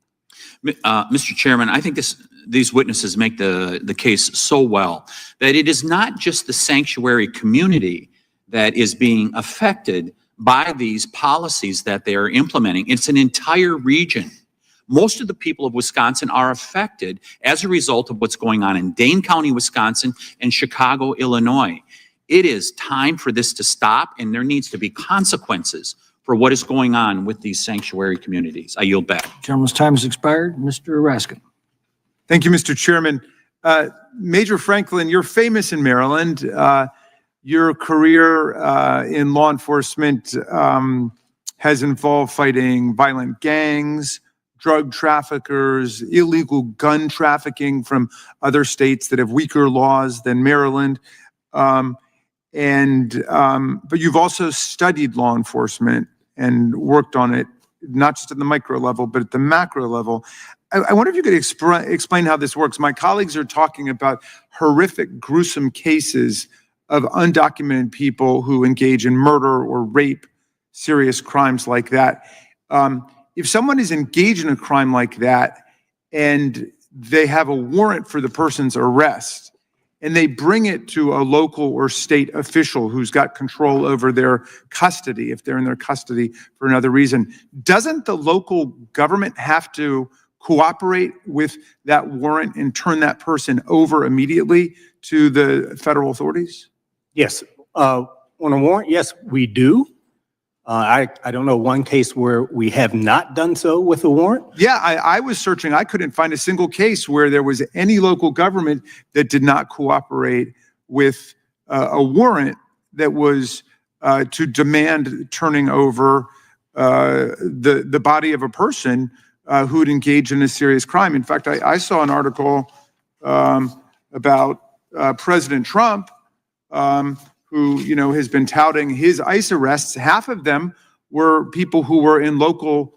Mr. Chairman, I think these witnesses make the case so well that it is not just the sanctuary community that is being affected by these policies that they are implementing. It's an entire region. Most of the people of Wisconsin are affected as a result of what's going on in Dane County, Wisconsin, and Chicago, Illinois. It is time for this to stop, and there needs to be consequences for what is going on with these sanctuary communities. I yield back. Gentleman's time has expired. Mr. Raskin. Thank you, Mr. Chairman. Major Franklin, you're famous in Maryland. Your career in law enforcement has involved fighting violent gangs, drug traffickers, illegal gun trafficking from other states that have weaker laws than Maryland. But you've also studied law enforcement and worked on it, not just at the micro level, but at the macro level. I wonder if you could explain how this works. My colleagues are talking about horrific, gruesome cases of undocumented people who engage in murder or rape, serious crimes like that. If someone is engaged in a crime like that and they have a warrant for the person's arrest and they bring it to a local or state official who's got control over their custody, if they're in their custody for another reason, doesn't the local government have to cooperate with that warrant and turn that person over immediately to the federal authorities? Yes. On a warrant, yes, we do. I don't know one case where we have not done so with a warrant. Yeah, I was searching. I couldn't find a single case where there was any local government that did not cooperate with a warrant that was to demand turning over the body of a person who had engaged in a serious crime. In fact, I saw an article about President Trump, who has been touting his ICE arrests. Half of them were people who were in local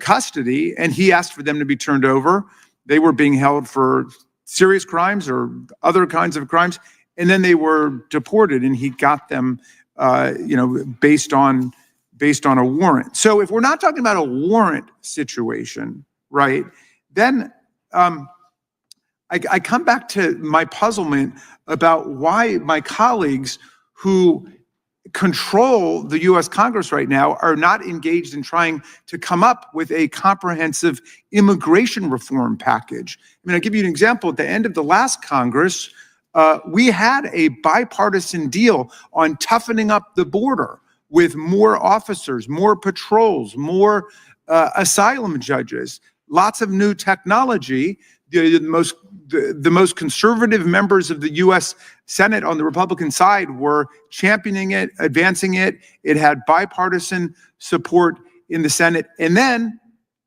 custody, and he asked for them to be turned over. They were being held for serious crimes or other kinds of crimes, and then they were deported, and he got them, based on a warrant. So if we're not talking about a warrant situation, right, then I come back to my puzzlement about why my colleagues who control the U.S. Congress right now are not engaged in trying to come up with a comprehensive immigration reform package. I mean, I'll give you an example. At the end of the last Congress, we had a bipartisan deal on toughening up the border with more officers, more patrols, more asylum judges, lots of new technology. The most conservative members of the U.S. Senate on the Republican side were championing it, advancing it. It had bipartisan support in the Senate. And then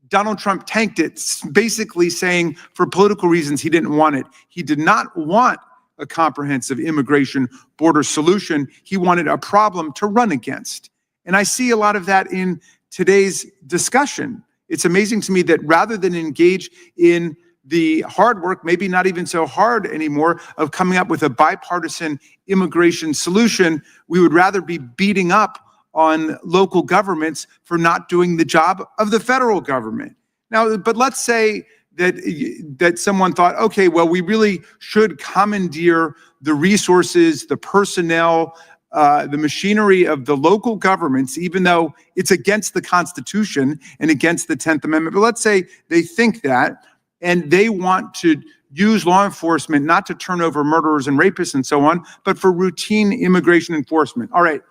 Donald Trump tanked it, basically saying for political reasons he didn't want it. He did not want a comprehensive immigration border solution. He wanted a problem to run against. And I see a lot of that in today's discussion. It's amazing to me that rather than engage in the hard work, maybe not even so hard anymore, of coming up with a bipartisan immigration solution, we would rather be beating up on local governments for not doing the job of the federal government. Now, but let's say that someone thought, okay, well, we really should commandeer the resources, the personnel, the machinery of the local governments, even though it's against the Constitution and against the 10th Amendment. But let's say they think that, and they want to use law enforcement not to turn over murderers and rapists and so on, but for routine immigration enforcement. All right,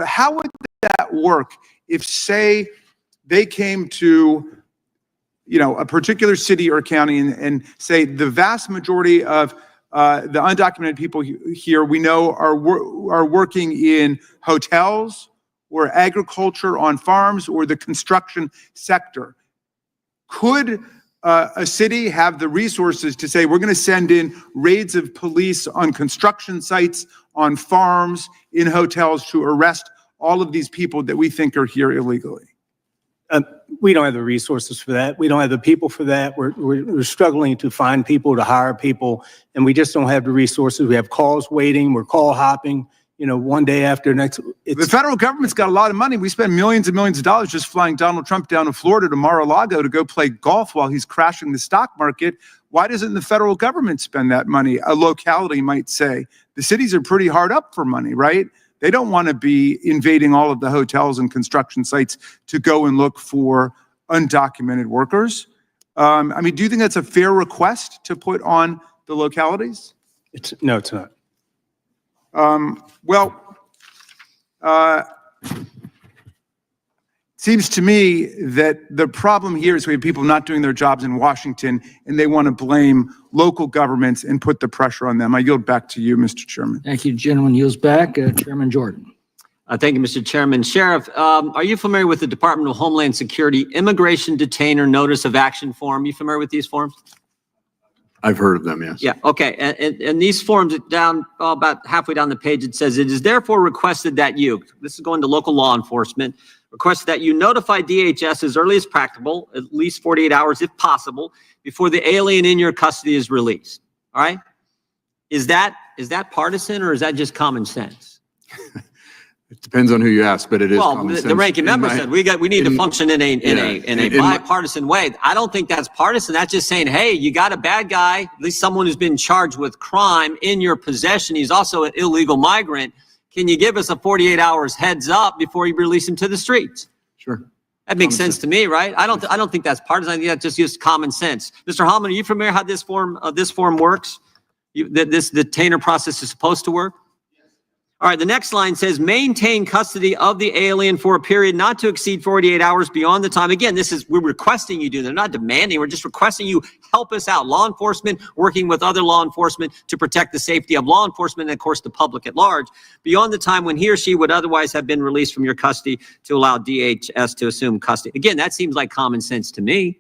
how would that work if, say, they came to a particular city or county and say the vast majority of the undocumented people here we know are working in hotels or agriculture on farms or the construction sector? Could a city have the resources to say, we're going to send in raids of police on construction sites, on farms, in hotels to arrest all of these people that we think are here illegally? We don't have the resources for that. We don't have the people for that. We're struggling to find people, to hire people, and we just don't have the resources. We have calls waiting. We're call hopping, one day after next. The federal government's got a lot of money. We spend millions and millions of dollars just flying Donald Trump down to Florida to Mar-a-Lago to go play golf while he's crashing the stock market. Why doesn't the federal government spend that money? A locality might say. The cities are pretty hard up for money, right? They don't want to be invading all of the hotels and construction sites to go and look for undocumented workers. Do you think that's a fair request to put on the localities? No, it's not. Seems to me that the problem here is we have people not doing their jobs in Washington, and they want to blame local governments and put the pressure on them. I yield back to you, Mr. Chairman. Thank you. Gentleman yields back. Chairman Jordan. Thank you, Mr. Chairman. Sheriff, are you familiar with the Department of Homeland Security Immigration Detainer Notice of Action form? You familiar with these forms? I've heard of them, yes. Yeah, okay. And these forms, down about halfway down the page, it says, it is therefore requested that you, this is going to local law enforcement, request that you notify DHS as early as practicable, at least 48 hours if possible, before the alien in your custody is released. All right? Is that partisan, or is that just common sense? It depends on who you ask, but it is common sense. The ranking member said we need to function in a bipartisan way. I don't think that's partisan. That's just saying, hey, you got a bad guy, at least someone who's been charged with crime in your possession. He's also an illegal migrant. Can you give us a 48 hours heads up before you release him to the streets? Sure. That makes sense to me, right? I don't think that's partisan. I think that's just common sense. Mr. Hallman, are you familiar how this form works? This detainer process is supposed to work? All right, the next line says, maintain custody of the alien for a period not to exceed 48 hours beyond the time. Again, we're requesting you do. They're not demanding. We're just requesting you help us out. Law enforcement, working with other law enforcement to protect the safety of law enforcement and, of course, the public at large, beyond the time when he or she would otherwise have been released from your custody to allow DHS to assume custody. Again, that seems like common sense to me.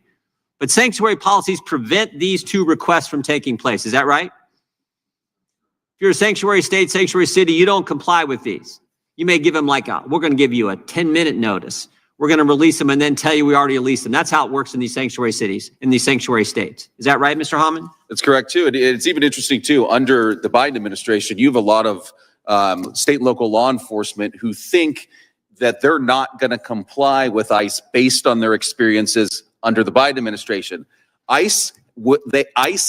But sanctuary policies prevent these two requests from taking place. Is that right? If you're a sanctuary state, sanctuary city, you don't comply with these. You may give them we're going to give you a 10-minute notice. We're going to release them and then tell you we already released them. That's how it works in these sanctuary cities, in these sanctuary states. Is that right, Mr. Hammond? That's correct, too. It's even interesting, too, under the Biden administration, you have a lot of state and local law enforcement who think that they're not going to comply with ICE based on their experiences under the Biden administration. ICE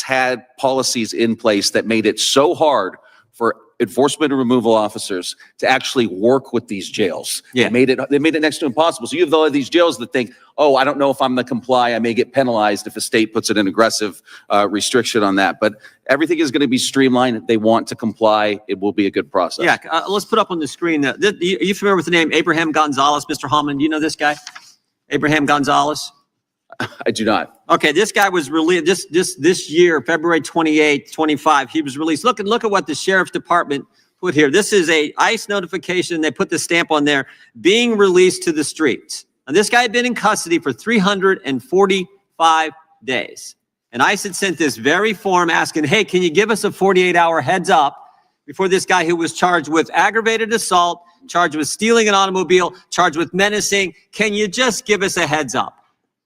had policies in place that made it so hard for enforcement and removal officers to actually work with these jails. Yeah. They made it next to impossible. So you have all of these jails that think, oh, I don't know if I'm going to comply. I may get penalized if a state puts an aggressive restriction on that. But everything is going to be streamlined. If they want to comply, it will be a good process. Yeah, let's put up on the screen. Are you familiar with the name Abraham Gonzalez, Mr. Hammond? Do you know this guy? Abraham Gonzalez? I do not. Okay, this guy was released this year, February 28th, 25. He was released. Look at what the sheriff's department put here. This is a ICE notification. They put the stamp on there, being released to the streets. Now, this guy had been in custody for 345 days. And ICE had sent this very form asking, hey, can you give us a 48-hour heads up before this guy who was charged with aggravated assault, charged with stealing an automobile, charged with menacing, can you just give us a heads up?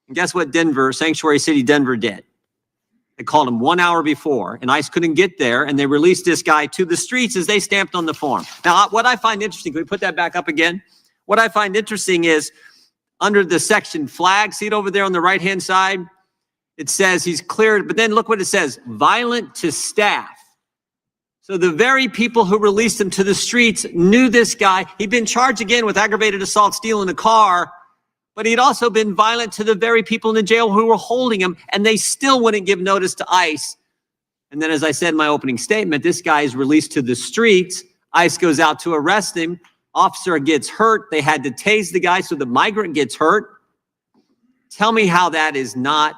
And guess what Sanctuary City, Denver did? They called him 1 hour before, and ICE couldn't get there, and they released this guy to the streets as they stamped on the form. Now, what I find interesting, can we put that back up again? What I find interesting is under the section flag, see it over there on the right-hand side? It says he's cleared, but then look what it says, violent to staff. So the very people who released him to the streets knew this guy. He'd been charged again with aggravated assault, stealing a car, but he'd also been violent to the very people in the jail who were holding him, and they still wouldn't give notice to ICE. And then, as I said in my opening statement, this guy is released to the streets. ICE goes out to arrest him. Officer gets hurt. They had to tase the guy, so the migrant gets hurt. Tell me how that is not,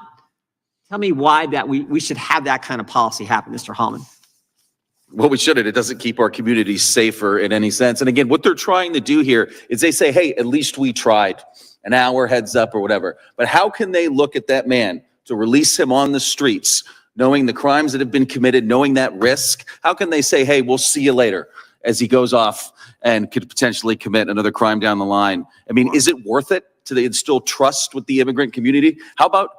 tell me why that we should have that kind of policy happen, Mr. Hammond. Well, we shouldn't. It doesn't keep our communities safer in any sense. And again, what they're trying to do here is they say, hey, at least we tried. An hour heads up or whatever. But how can they look at that man to release him on the streets, knowing the crimes that have been committed, knowing that risk? How can they say, hey, we'll see you later as he goes off and could potentially commit another crime down the line? I mean, is it worth it to instill trust with the immigrant community? How about,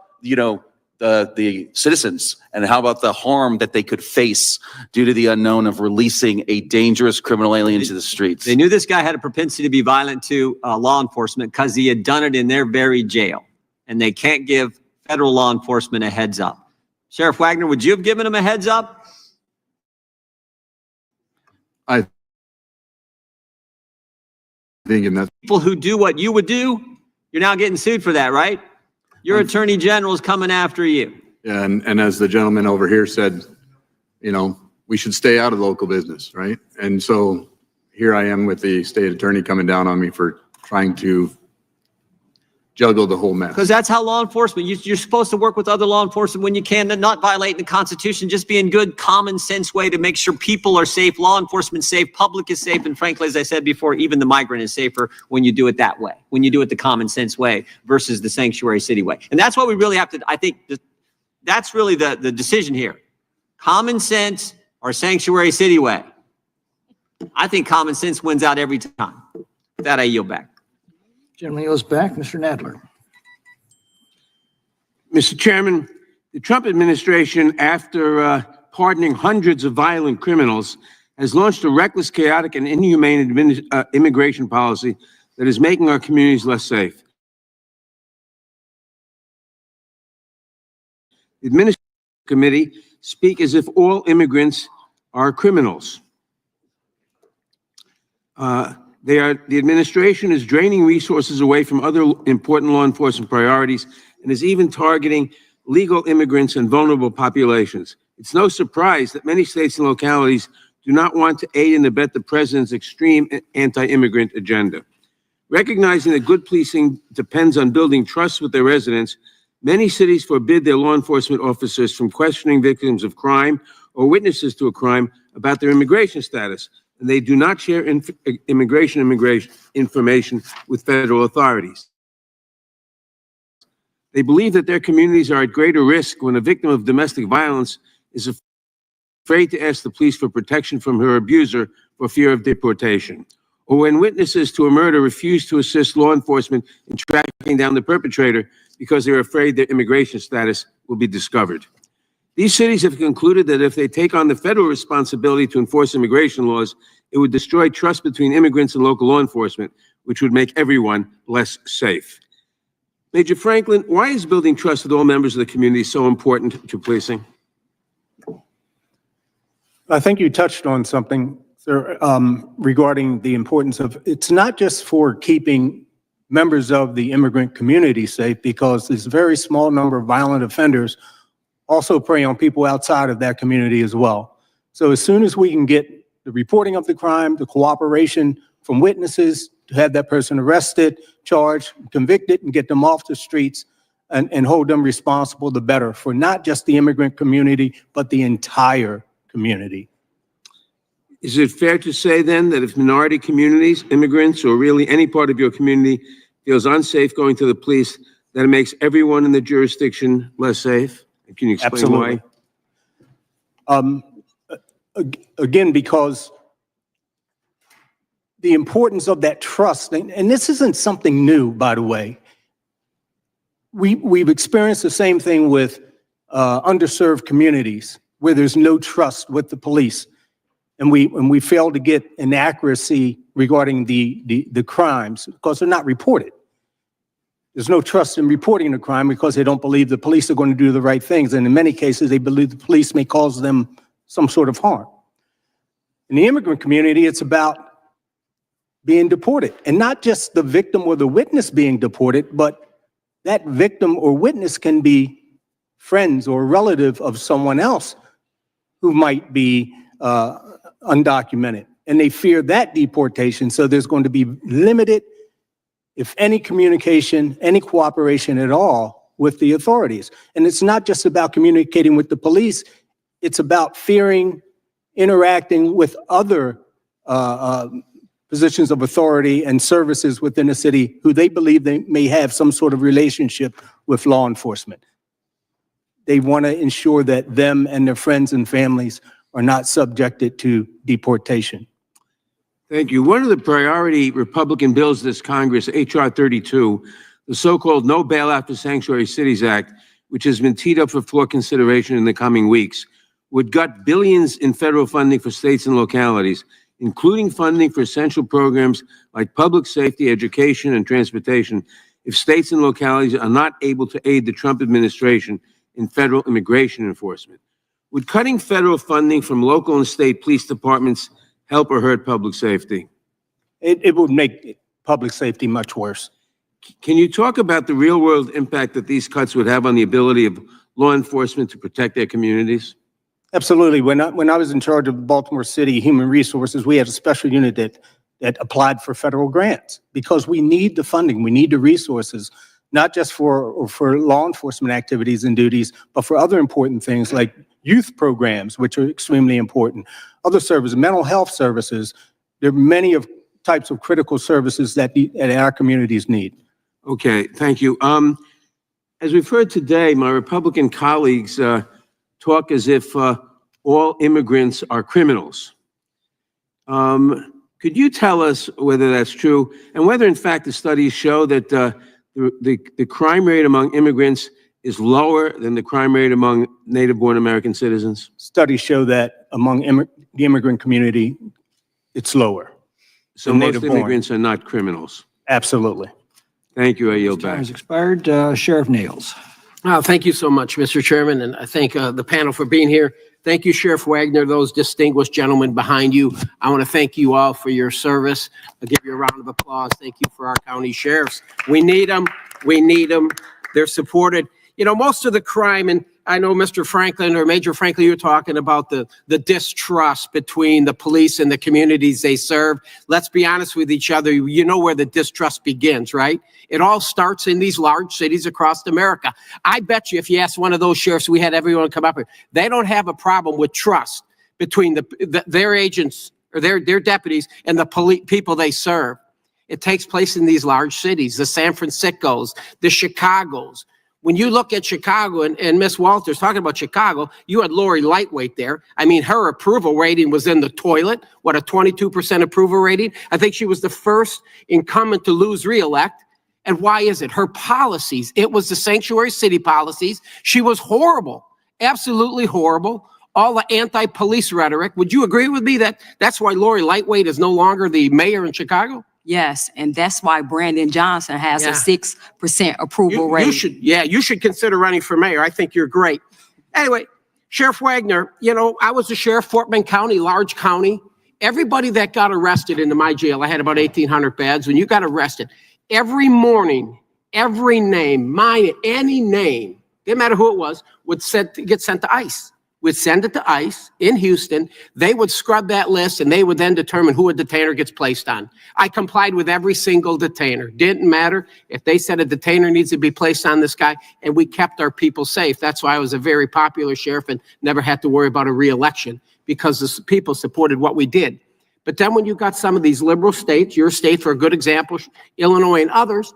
the citizens, and how about the harm that they could face due to the unknown of releasing a dangerous criminal alien to the streets? They knew this guy had a propensity to be violent to law enforcement because he had done it in their very jail, and they can't give federal law enforcement a heads up. Sheriff Wagner, would you have given him a heads up? I think in that People who do what you would do, you're now getting sued for that, right? Your attorney general is coming after you. Yeah, and as the gentleman over here said, we should stay out of local business, right? And so here I am with the state attorney coming down on me for trying to juggle the whole mess. Because that's how law enforcement, you're supposed to work with other law enforcement when you can, and not violate the Constitution, just be in good common sense way to make sure people are safe, law enforcement safe, public is safe, and frankly, as I said before, even the migrant is safer when you do it that way, when you do it the common sense way versus the sanctuary city way. And that's what we really have to, I think, that's really the decision here. Common sense or sanctuary city way. I think common sense wins out every time. With that, I yield back. Gentleman goes back. Mr. Nadler. Mr. Chairman, the Trump administration, after pardoning hundreds of violent criminals, has launched a reckless, chaotic, and inhumane immigration policy that is making our communities less safe. The Administration Committee speak as if all immigrants are criminals. The administration is draining resources away from other important law enforcement priorities and is even targeting legal immigrants and vulnerable populations. It's no surprise that many states and localities do not want to aid and abet the president's extreme anti-immigrant agenda. Recognizing that good policing depends on building trust with their residents, many cities forbid their law enforcement officers from questioning victims of crime or witnesses to a crime about their immigration status, and they do not share immigration information with federal authorities. They believe that their communities are at greater risk when a victim of domestic violence is afraid to ask the police for protection from her abuser for fear of deportation, or when witnesses to a murder refuse to assist law enforcement in tracking down the perpetrator because they're afraid their immigration status will be discovered. These cities have concluded that if they take on the federal responsibility to enforce immigration laws, it would destroy trust between immigrants and local law enforcement, which would make everyone less safe. Major Franklin, why is building trust with all members of the community so important to policing? I think you touched on something, sir, regarding the importance of, it's not just for keeping members of the immigrant community safe, because this very small number of violent offenders also prey on people outside of that community as well. So as soon as we can get the reporting of the crime, the cooperation from witnesses to have that person arrested, charged, convicted, and get them off the streets and hold them responsible, the better for not just the immigrant community, but the entire community. Is it fair to say then that if minority communities, immigrants, or really any part of your community feels unsafe going to the police, that it makes everyone in the jurisdiction less safe? Can you explain Absolutely. why? Again, because the importance of that trust, and this isn't something new, by the way. We've experienced the same thing with underserved communities where there's no trust with the police. And we fail to get an accuracy regarding the crimes because they're not reported. There's no trust in reporting the crime because they don't believe the police are going to do the right things. And in many cases, they believe the police may cause them some sort of harm. In the immigrant community, it's about being deported, and not just the victim or the witness being deported, but that victim or witness can be friends or relative of someone else who might be undocumented, and they fear that deportation. So there's going to be limited, if any, communication, any cooperation at all with the authorities. And it's not just about communicating with the police, it's about fearing interacting with other positions of authority and services within the city who they believe they may have some sort of relationship with law enforcement. They want to ensure that them and their friends and families are not subjected to deportation. Thank you. One of the priority Republican bills this Congress, H.R. 32, the so-called No Bailout for Sanctuary Cities Act, which has been teed up for floor consideration in the coming weeks, would gut billions in federal funding for states and localities, including funding for essential programs like public safety, education, and transportation, if states and localities are not able to aid the Trump administration in federal immigration enforcement. Would cutting federal funding from local and state police departments help or hurt public safety? It would make public safety much worse. Can you talk about the real-world impact that these cuts would have on the ability of law enforcement to protect their communities? Absolutely. When I was in charge of Baltimore City Human Resources, we had a special unit that applied for federal grants because we need the funding, we need the resources, not just for law enforcement activities and duties, but for other important things like youth programs, which are extremely important, other services, mental health services. There are many types of critical services that our communities need. Okay, thank you. As we've heard today, my Republican colleagues talk as if all immigrants are criminals. Could you tell us whether that's true and whether, in fact, the studies show that the crime rate among immigrants is lower than the crime rate among native-born American citizens? Studies show that among the immigrant community, it's lower. So most immigrants are not criminals? Absolutely. Thank you. I yield Time back. has expired. Sheriff Nails. Thank you so much, Mr. Chairman, and I thank the panel for being here. Thank you, Sheriff Wagner, those distinguished gentlemen behind you. I want to thank you all for your service. I'll give you a round of applause. Thank you for our county sheriffs. We need them. We need them. They're supported. you know, most of the crime, and I know Mr. Franklin or Major Franklin, you're talking about the distrust between the police and the communities they serve. Let's be honest with each other. You know where the distrust begins, right? It all starts in these large cities across America. I bet you if you ask one of those sheriffs, we had everyone come up here, they don't have a problem with trust between their agents or their deputies and the people they serve. It takes place in these large cities, the San Franciscos, the Chicagos. When you look at Chicago, and Miss Walters talking about Chicago, you had Lori Lightweight there. I mean, her approval rating was in the toilet. What, a 22% approval rating? I think she was the first incumbent to lose re-elect. And why is it? Her policies. It was the sanctuary city policies. She was horrible, absolutely horrible. All the anti-police rhetoric. Would you agree with me that that's why Lori Lightweight is no longer the mayor in Chicago? Yes, and that's why Brandon Johnson has a 6% approval rating. You should consider running for mayor. I think you're great. Anyway, Sheriff Wagner, you know, I was a sheriff, Fort Bend County, large county. Everybody that got arrested into my jail, I had about 1,800 beds. When you got arrested, every morning, every name, any name, didn't matter who it was, would get sent to ICE. We'd send it to ICE in Houston. They would scrub that list, and they would then determine who a detainer gets placed on. I complied with every single detainer. Didn't matter if they said a detainer needs to be placed on this guy, and we kept our people safe. That's why I was a very popular sheriff and never had to worry about a re-election, because the people supported what we did. But then when you got some of these liberal states, your state for a good example, Illinois and others,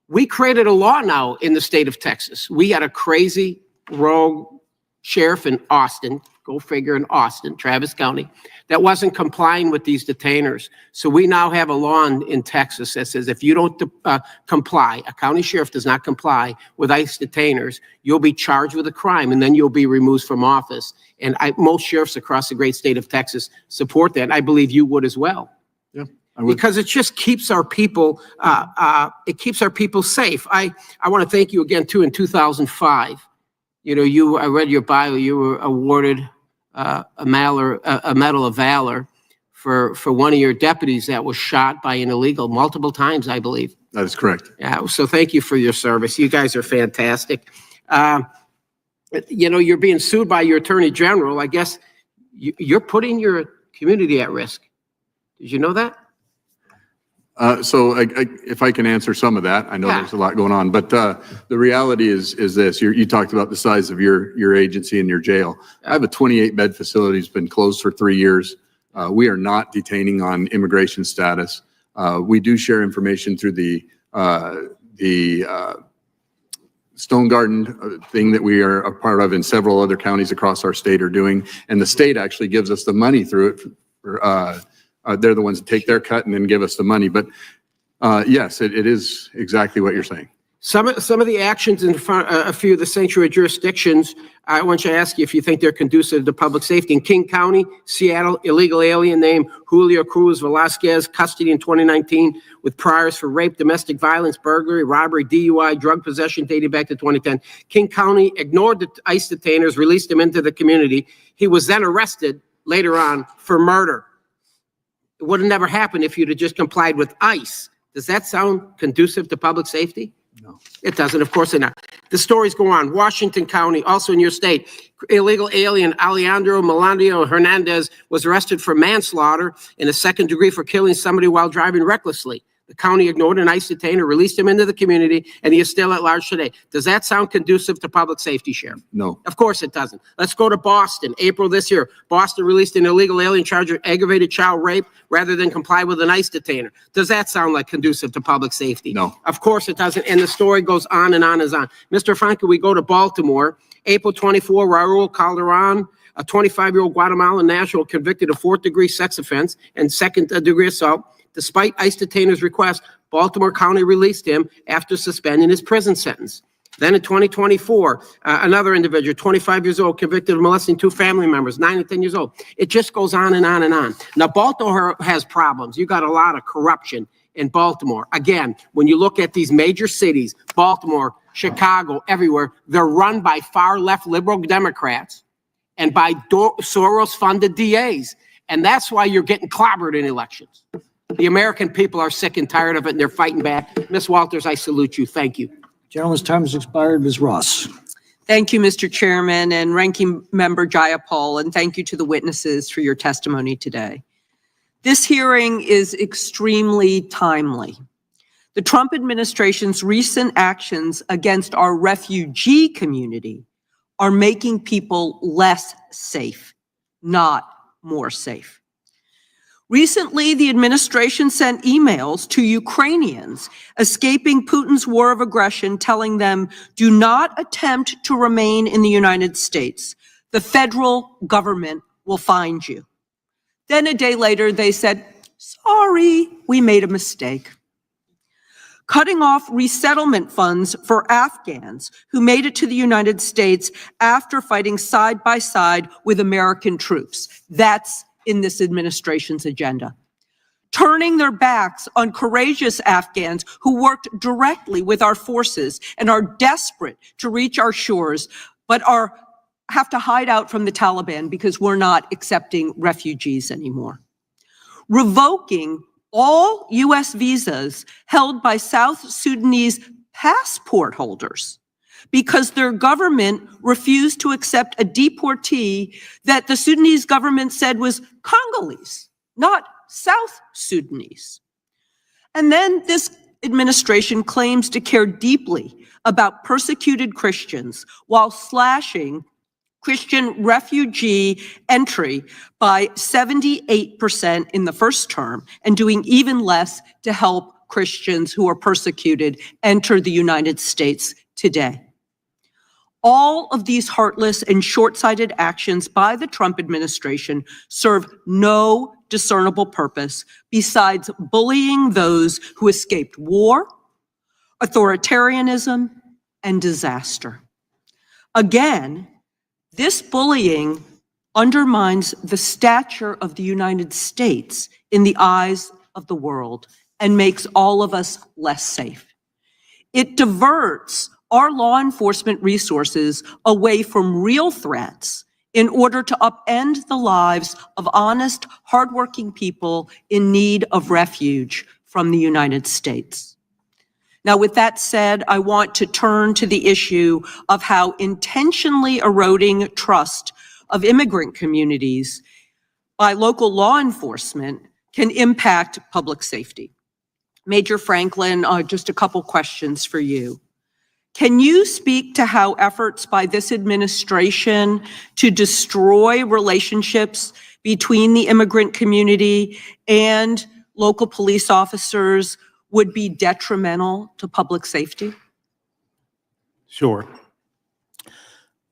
we created a law now in the state of Texas. We had a crazy rogue sheriff in Austin, go figure, in Austin, Travis County, that wasn't complying with these detainers. So we now have a law in Texas that says if you don't comply, a county sheriff does not comply with ICE detainers, you'll be charged with a crime and then you'll be removed from office. And most sheriffs across the great state of Texas support that. And I believe you would as well. Yeah, because it just keeps our people, safe. I want to thank you again too. In 2005, you know, I read your bio. You were awarded a Medal of Valor for one of your deputies that was shot by an illegal multiple times, I believe. That is correct. Yeah. So thank you for your service. You guys are fantastic. You know, you're being sued by your attorney general. I guess you're putting your community at risk. Did you know that? So if I can answer some of that, I know there's a lot going on, but the reality is this. You talked about the size of your agency and your jail. I have a 28-bed facility that's been closed for 3 years. We are not detaining on immigration status. We do share information through the Stone Garden thing that we are a part of, and several other counties across our state are doing, and the state actually gives us the money through it. They're the ones that take their cut and then give us the money. But yes, it is exactly what you're saying. Some of the actions in a few of the sanctuary jurisdictions, I want you to ask you if you think they're conducive to public safety. In King County, Seattle, illegal alien named Julio Cruz Velasquez, custody in 2019 with priors for rape, domestic violence, burglary, robbery, DUI, drug possession dating back to 2010. King County ignored the ICE detainers, released him into the community. He was then arrested later on for murder. It would have never happened if you'd have just complied with ICE. Does that sound conducive to public safety? No. It doesn't, of course not. The stories go on. Washington County, also in your state, illegal alien Alejandro Melandio Hernandez was arrested for manslaughter in a second degree for killing somebody while driving recklessly. The county ignored an ICE detainer, released him into the community, and he is still at large today. Does that sound conducive to public safety, Sheriff? No. Of course it doesn't. Let's go to Boston. April this year, Boston released an illegal alien charge of aggravated child rape rather than comply with an ICE detainer. Does that sound like conducive to public safety? No. Of course it doesn't, and the story goes on and on and on. Mr. Franco, we go to Baltimore. April 24, Raul Calderon, a 25-year-old Guatemalan national convicted of fourth-degree sex offense and second-degree assault. Despite ICE detainer's request, Baltimore County released him after suspending his prison sentence. Then in 2024, another individual, 25 years old, convicted of molesting two family members, 9 and 10 years old. It just goes on and on and on. Now, Baltimore has problems. You got a lot of corruption in Baltimore. Again, when you look at these major cities, Baltimore, Chicago, everywhere, they're run by far-left liberal Democrats and by Soros-funded DAs. And that's why you're getting clobbered in elections. The American people are sick and tired of it, and they're fighting back. Ms. Walters, I salute you. Thank you. Gentleman's time has expired. Ms. Ross. Thank you, Mr. Chairman and Ranking Member Jayapal, and thank you to the witnesses for your testimony today. This hearing is extremely timely. The Trump administration's recent actions against our refugee community are making people less safe, not more safe. Recently, the administration sent emails to Ukrainians escaping Putin's war of aggression, telling them, do not attempt to remain in the United States. The federal government will find you. Then a day later, they said, sorry, we made a mistake. Cutting off resettlement funds for Afghans who made it to the United States after fighting side by side with American troops. That's in this administration's agenda. Turning their backs on courageous Afghans who worked directly with our forces and are desperate to reach our shores, but have to hide out from the Taliban because we're not accepting refugees anymore. Revoking all U.S. visas held by South Sudanese passport holders because their government refused to accept a deportee that the Sudanese government said was Congolese, not South Sudanese. And then this administration claims to care deeply about persecuted Christians while slashing Christian refugee entry by 78% in the first term and doing even less to help Christians who are persecuted enter the United States today. All of these heartless and short-sighted actions by the Trump administration serve no discernible purpose besides bullying those who escaped war, authoritarianism, and disaster. Again, this bullying undermines the stature of the United States in the eyes of the world and makes all of us less safe. It diverts our law enforcement resources away from real threats in order to upend the lives of honest, hardworking people in need of refuge from the United States. Now, with that said, I want to turn to the issue of how intentionally eroding trust of immigrant communities by local law enforcement can impact public safety. Major Franklin, just a couple questions for you. Can you speak to how efforts by this administration to destroy relationships between the immigrant community and local police officers would be detrimental to public safety? Sure.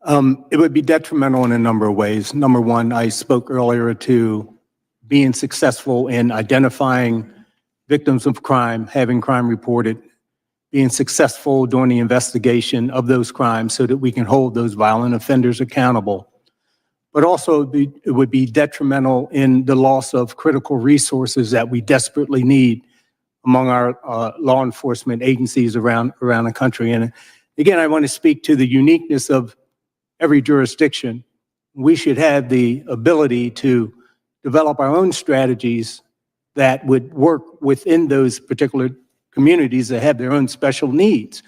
It would be detrimental in a number of ways. Number one, I spoke earlier to being successful in identifying victims of crime, having crime reported, being successful during the investigation of those crimes so that we can hold those violent offenders accountable. But also it would be detrimental in the loss of critical resources that we desperately need among our law enforcement agencies around the country. And again, I want to speak to the uniqueness of every jurisdiction. We should have the ability to develop our own strategies that would work within those particular communities that have their own special needs.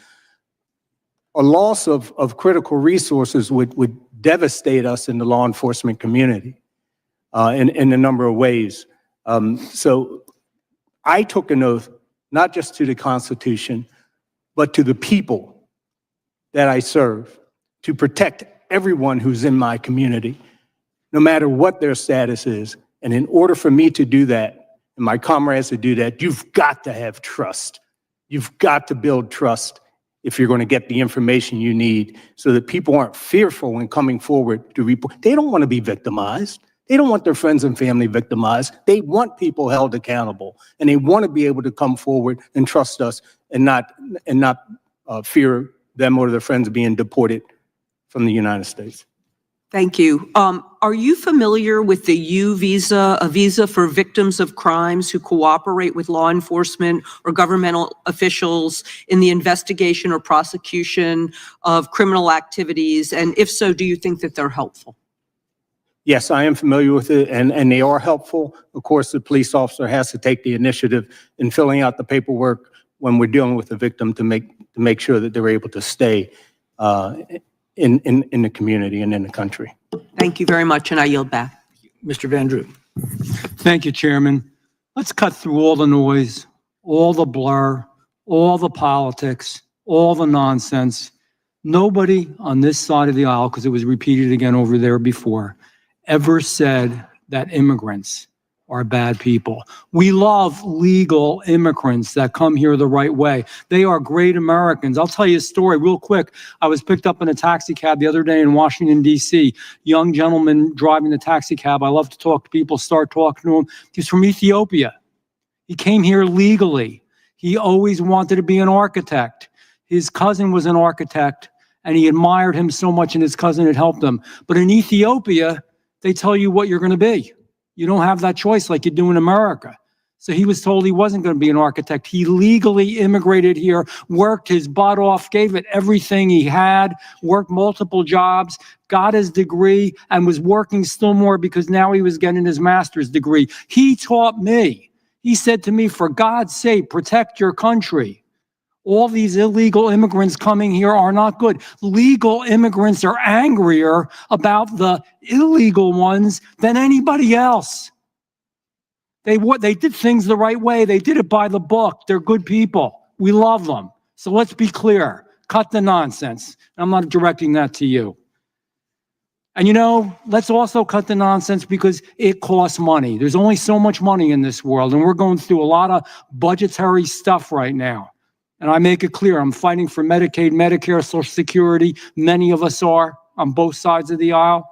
A loss of critical resources would devastate us in the law enforcement community in a number of ways. So I took an oath, not just to the Constitution, but to the people that I serve, to protect everyone who's in my community, no matter what their status is. And in order for me to do that, and my comrades to do that, you've got to have trust. You've got to build trust if you're going to get the information you need so that people aren't fearful when coming forward to report. They don't want to be victimized. They don't want their friends and family victimized. They want people held accountable, and they want to be able to come forward and trust us and not fear them or their friends being deported from the United States. Thank you. Are you familiar with the U visa, a visa for victims of crimes who cooperate with law enforcement or governmental officials in the investigation or prosecution of criminal activities? And if so, do you think that they're helpful? Yes, I am familiar with it, and they are helpful. Of course, the police officer has to take the initiative in filling out the paperwork when we're dealing with the victim to make sure that they're able to stay in the community and in the country. Thank you very much, and I yield back. Mr. Van Drew. Thank you, Chairman. Let's cut through all the noise, all the blur, all the politics, all the nonsense. Nobody on this side of the aisle, because it was repeated again over there before, ever said that immigrants are bad people. We love legal immigrants that come here the right way. They are great Americans. I'll tell you a story real quick. I was picked up in a taxi cab the other day in Washington, D.C. Young gentleman driving the taxi cab. I love to talk to people, start talking to him. He's from Ethiopia. He came here legally. He always wanted to be an architect. His cousin was an architect, and he admired him so much, and his cousin had helped him. But in Ethiopia, they tell you what you're going to be. You don't have that choice like you do in America. So he was told he wasn't going to be an architect. He legally immigrated here, worked his butt off, gave it everything he had, worked multiple jobs, got his degree, and was working still more because now he was getting his master's degree. He taught me. He said to me, for God's sake, protect your country. All these illegal immigrants coming here are not good. Legal immigrants are angrier about the illegal ones than anybody else. They did things the right way. They did it by the book. They're good people. We love them. So let's be clear. Cut the nonsense. I'm not directing that to you. And let's also cut the nonsense because it costs money. There's only so much money in this world, and we're going through a lot of budgetary stuff right now. And I make it clear, I'm fighting for Medicaid, Medicare, Social Security. Many of us are on both sides of the aisle.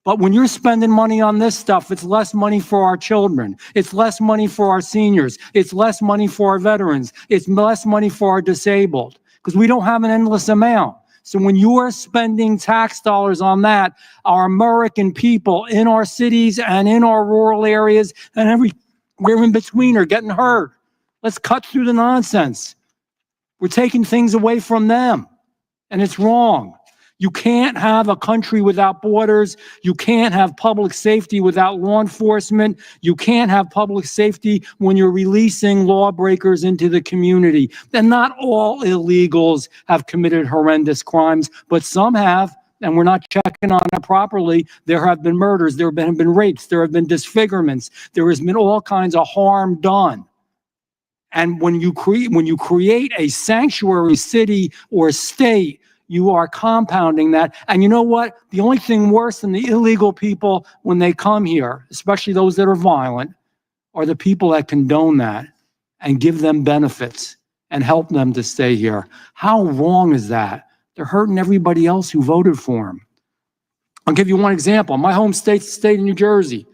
But when you're spending money on this stuff, it's less money for our children. It's less money for our seniors. It's less money for our veterans. It's less money for our disabled because we don't have an endless amount. So when you are spending tax dollars on that, our American people in our cities and in our rural areas and everywhere in between are getting hurt. Let's cut through the nonsense. We're taking things away from them, and it's wrong. You can't have a country without borders. You can't have public safety without law enforcement. You can't have public safety when you're releasing lawbreakers into the community. And not all illegals have committed horrendous crimes, but some have, and we're not checking on it properly. There have been murders. There have been rapes. There have been disfigurements. There has been all kinds of harm done. And when you create a sanctuary city or state, you are compounding that. And you know what? The only thing worse than the illegal people when they come here, especially those that are violent, are the people that condone that and give them benefits and help them to stay here. How wrong is that? They're hurting everybody else who voted for them. I'll give you one example. My home state, the state of New Jersey.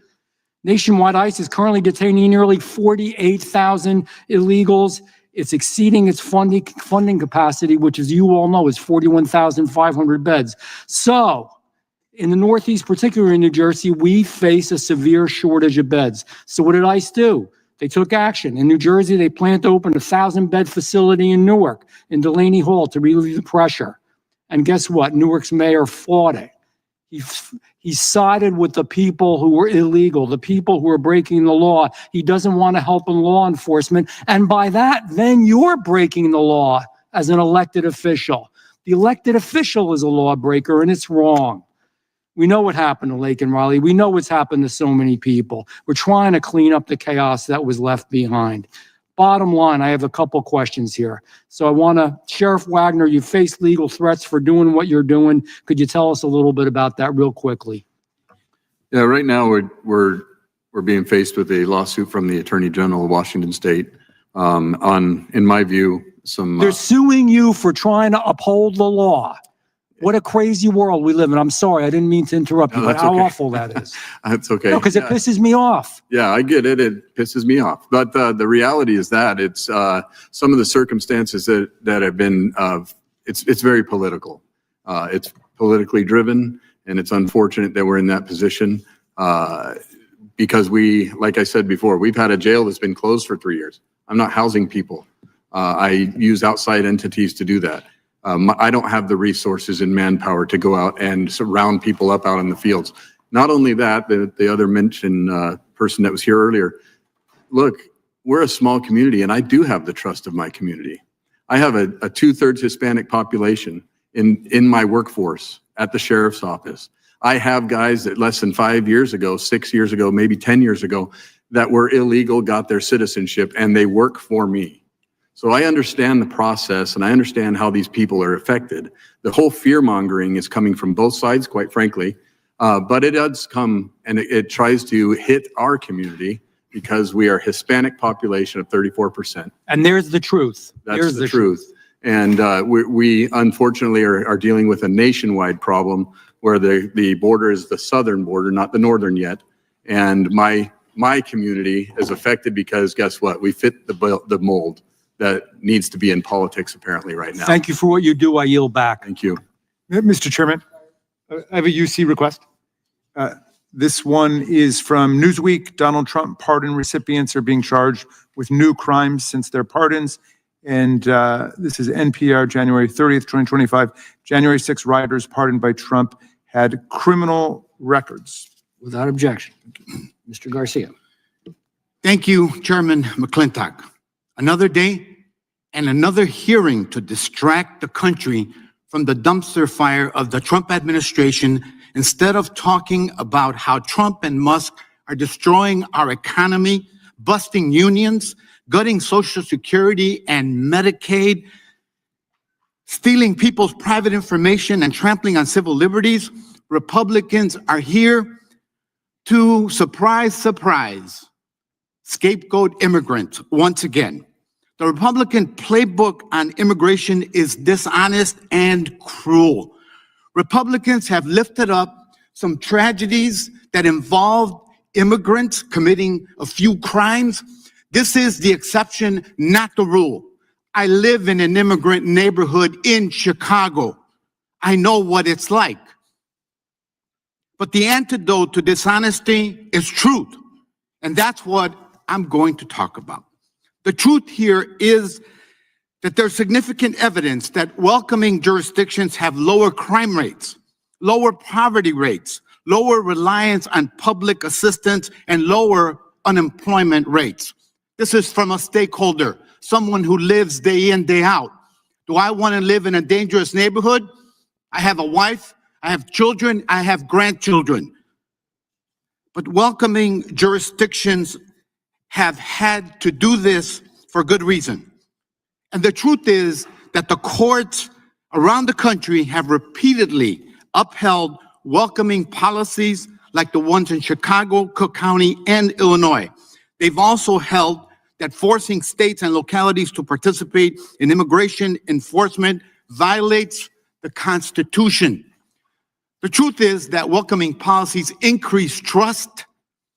Nationwide ICE is currently detaining nearly 48,000 illegals. It's exceeding its funding capacity, which, as you all know, is 41,500 beds. So, in the Northeast, particularly in New Jersey, we face a severe shortage of beds. So what did ICE do? They took action. In New Jersey, they plan to open a 1,000-bed facility in Newark, in Delaney Hall, to relieve the pressure. And guess what? Newark's mayor fought it. He sided with the people who were illegal, the people who are breaking the law. He doesn't want to help in law enforcement. And by that, then you're breaking the law as an elected official. The elected official is a lawbreaker, and it's wrong. We know what happened to Lake and Raleigh. We know what's happened to so many people. We're trying to clean up the chaos that was left behind. Bottom line, I have a couple questions here. So I want to, Sheriff Wagner, you face legal threats for doing what you're doing. Could you tell us a little bit about that real quickly? Yeah, right now we're being faced with a lawsuit from the Attorney General of Washington State on, in my view, some. They're suing you for trying to uphold the law. What a crazy world we live in. I'm sorry, I didn't mean to interrupt you, but how awful that is. That's okay. No, because it pisses me off. Yeah, I get it. It pisses me off. But the reality is that it's some of the circumstances that have been, it's very political. It's politically driven, and it's unfortunate that we're in that position because we, like I said before, we've had a jail that's been closed for 3 years. I'm not housing people. I use outside entities to do that. I don't have the resources and manpower to go out and surround people up out in the fields. Not only that, the other mentioned person that was here earlier, look, we're a small community, and I do have the trust of my community. I have a 2/3 Hispanic population in my workforce at the sheriff's office. I have guys that less than 5 years ago, 6 years ago, maybe 10 years ago, that were illegal, got their citizenship, and they work for me. So I understand the process, and I understand how these people are affected. The whole fear-mongering is coming from both sides, quite frankly, but it does come, and it tries to hit our community because we are a Hispanic population of 34%. And there's the truth. That's There's the truth. And we unfortunately are dealing with a nationwide problem where the border is the southern border, not the northern yet. And my community is affected because guess what? We fit the mold that needs to be in politics apparently right now. Thank you for what you do. I yield back. Thank you. Mr. Chairman, I have a UC request. This one is from Newsweek. Donald Trump pardon recipients are being charged with new crimes since their pardons. And this is NPR, January 30th, 2025. January 6 rioters pardoned by Trump had criminal records. Without objection. Mr. Garcia. Thank you, Chairman McClintock. Another day and another hearing to distract the country from the dumpster fire of the Trump administration instead of talking about how Trump and Musk are destroying our economy, busting unions, gutting Social Security and Medicaid, stealing people's private information and trampling on civil liberties. Republicans are here to, surprise, surprise, scapegoat immigrants once again. The Republican playbook on immigration is dishonest and cruel. Republicans have lifted up some tragedies that involved immigrants committing a few crimes. This is the exception, not the rule. I live in an immigrant neighborhood in Chicago. I know what it's like. But the antidote to dishonesty is truth. And that's what I'm going to talk about. The truth here is that there's significant evidence that welcoming jurisdictions have lower crime rates, lower poverty rates, lower reliance on public assistance, and lower unemployment rates. This is from a stakeholder, someone who lives day in, day out. Do I want to live in a dangerous neighborhood? I have a wife, I have children, I have grandchildren. But welcoming jurisdictions have had to do this for good reason. And the truth is that the courts around the country have repeatedly upheld welcoming policies like the ones in Chicago, Cook County, and Illinois. They've also held that forcing states and localities to participate in immigration enforcement violates the Constitution. The truth is that welcoming policies increase trust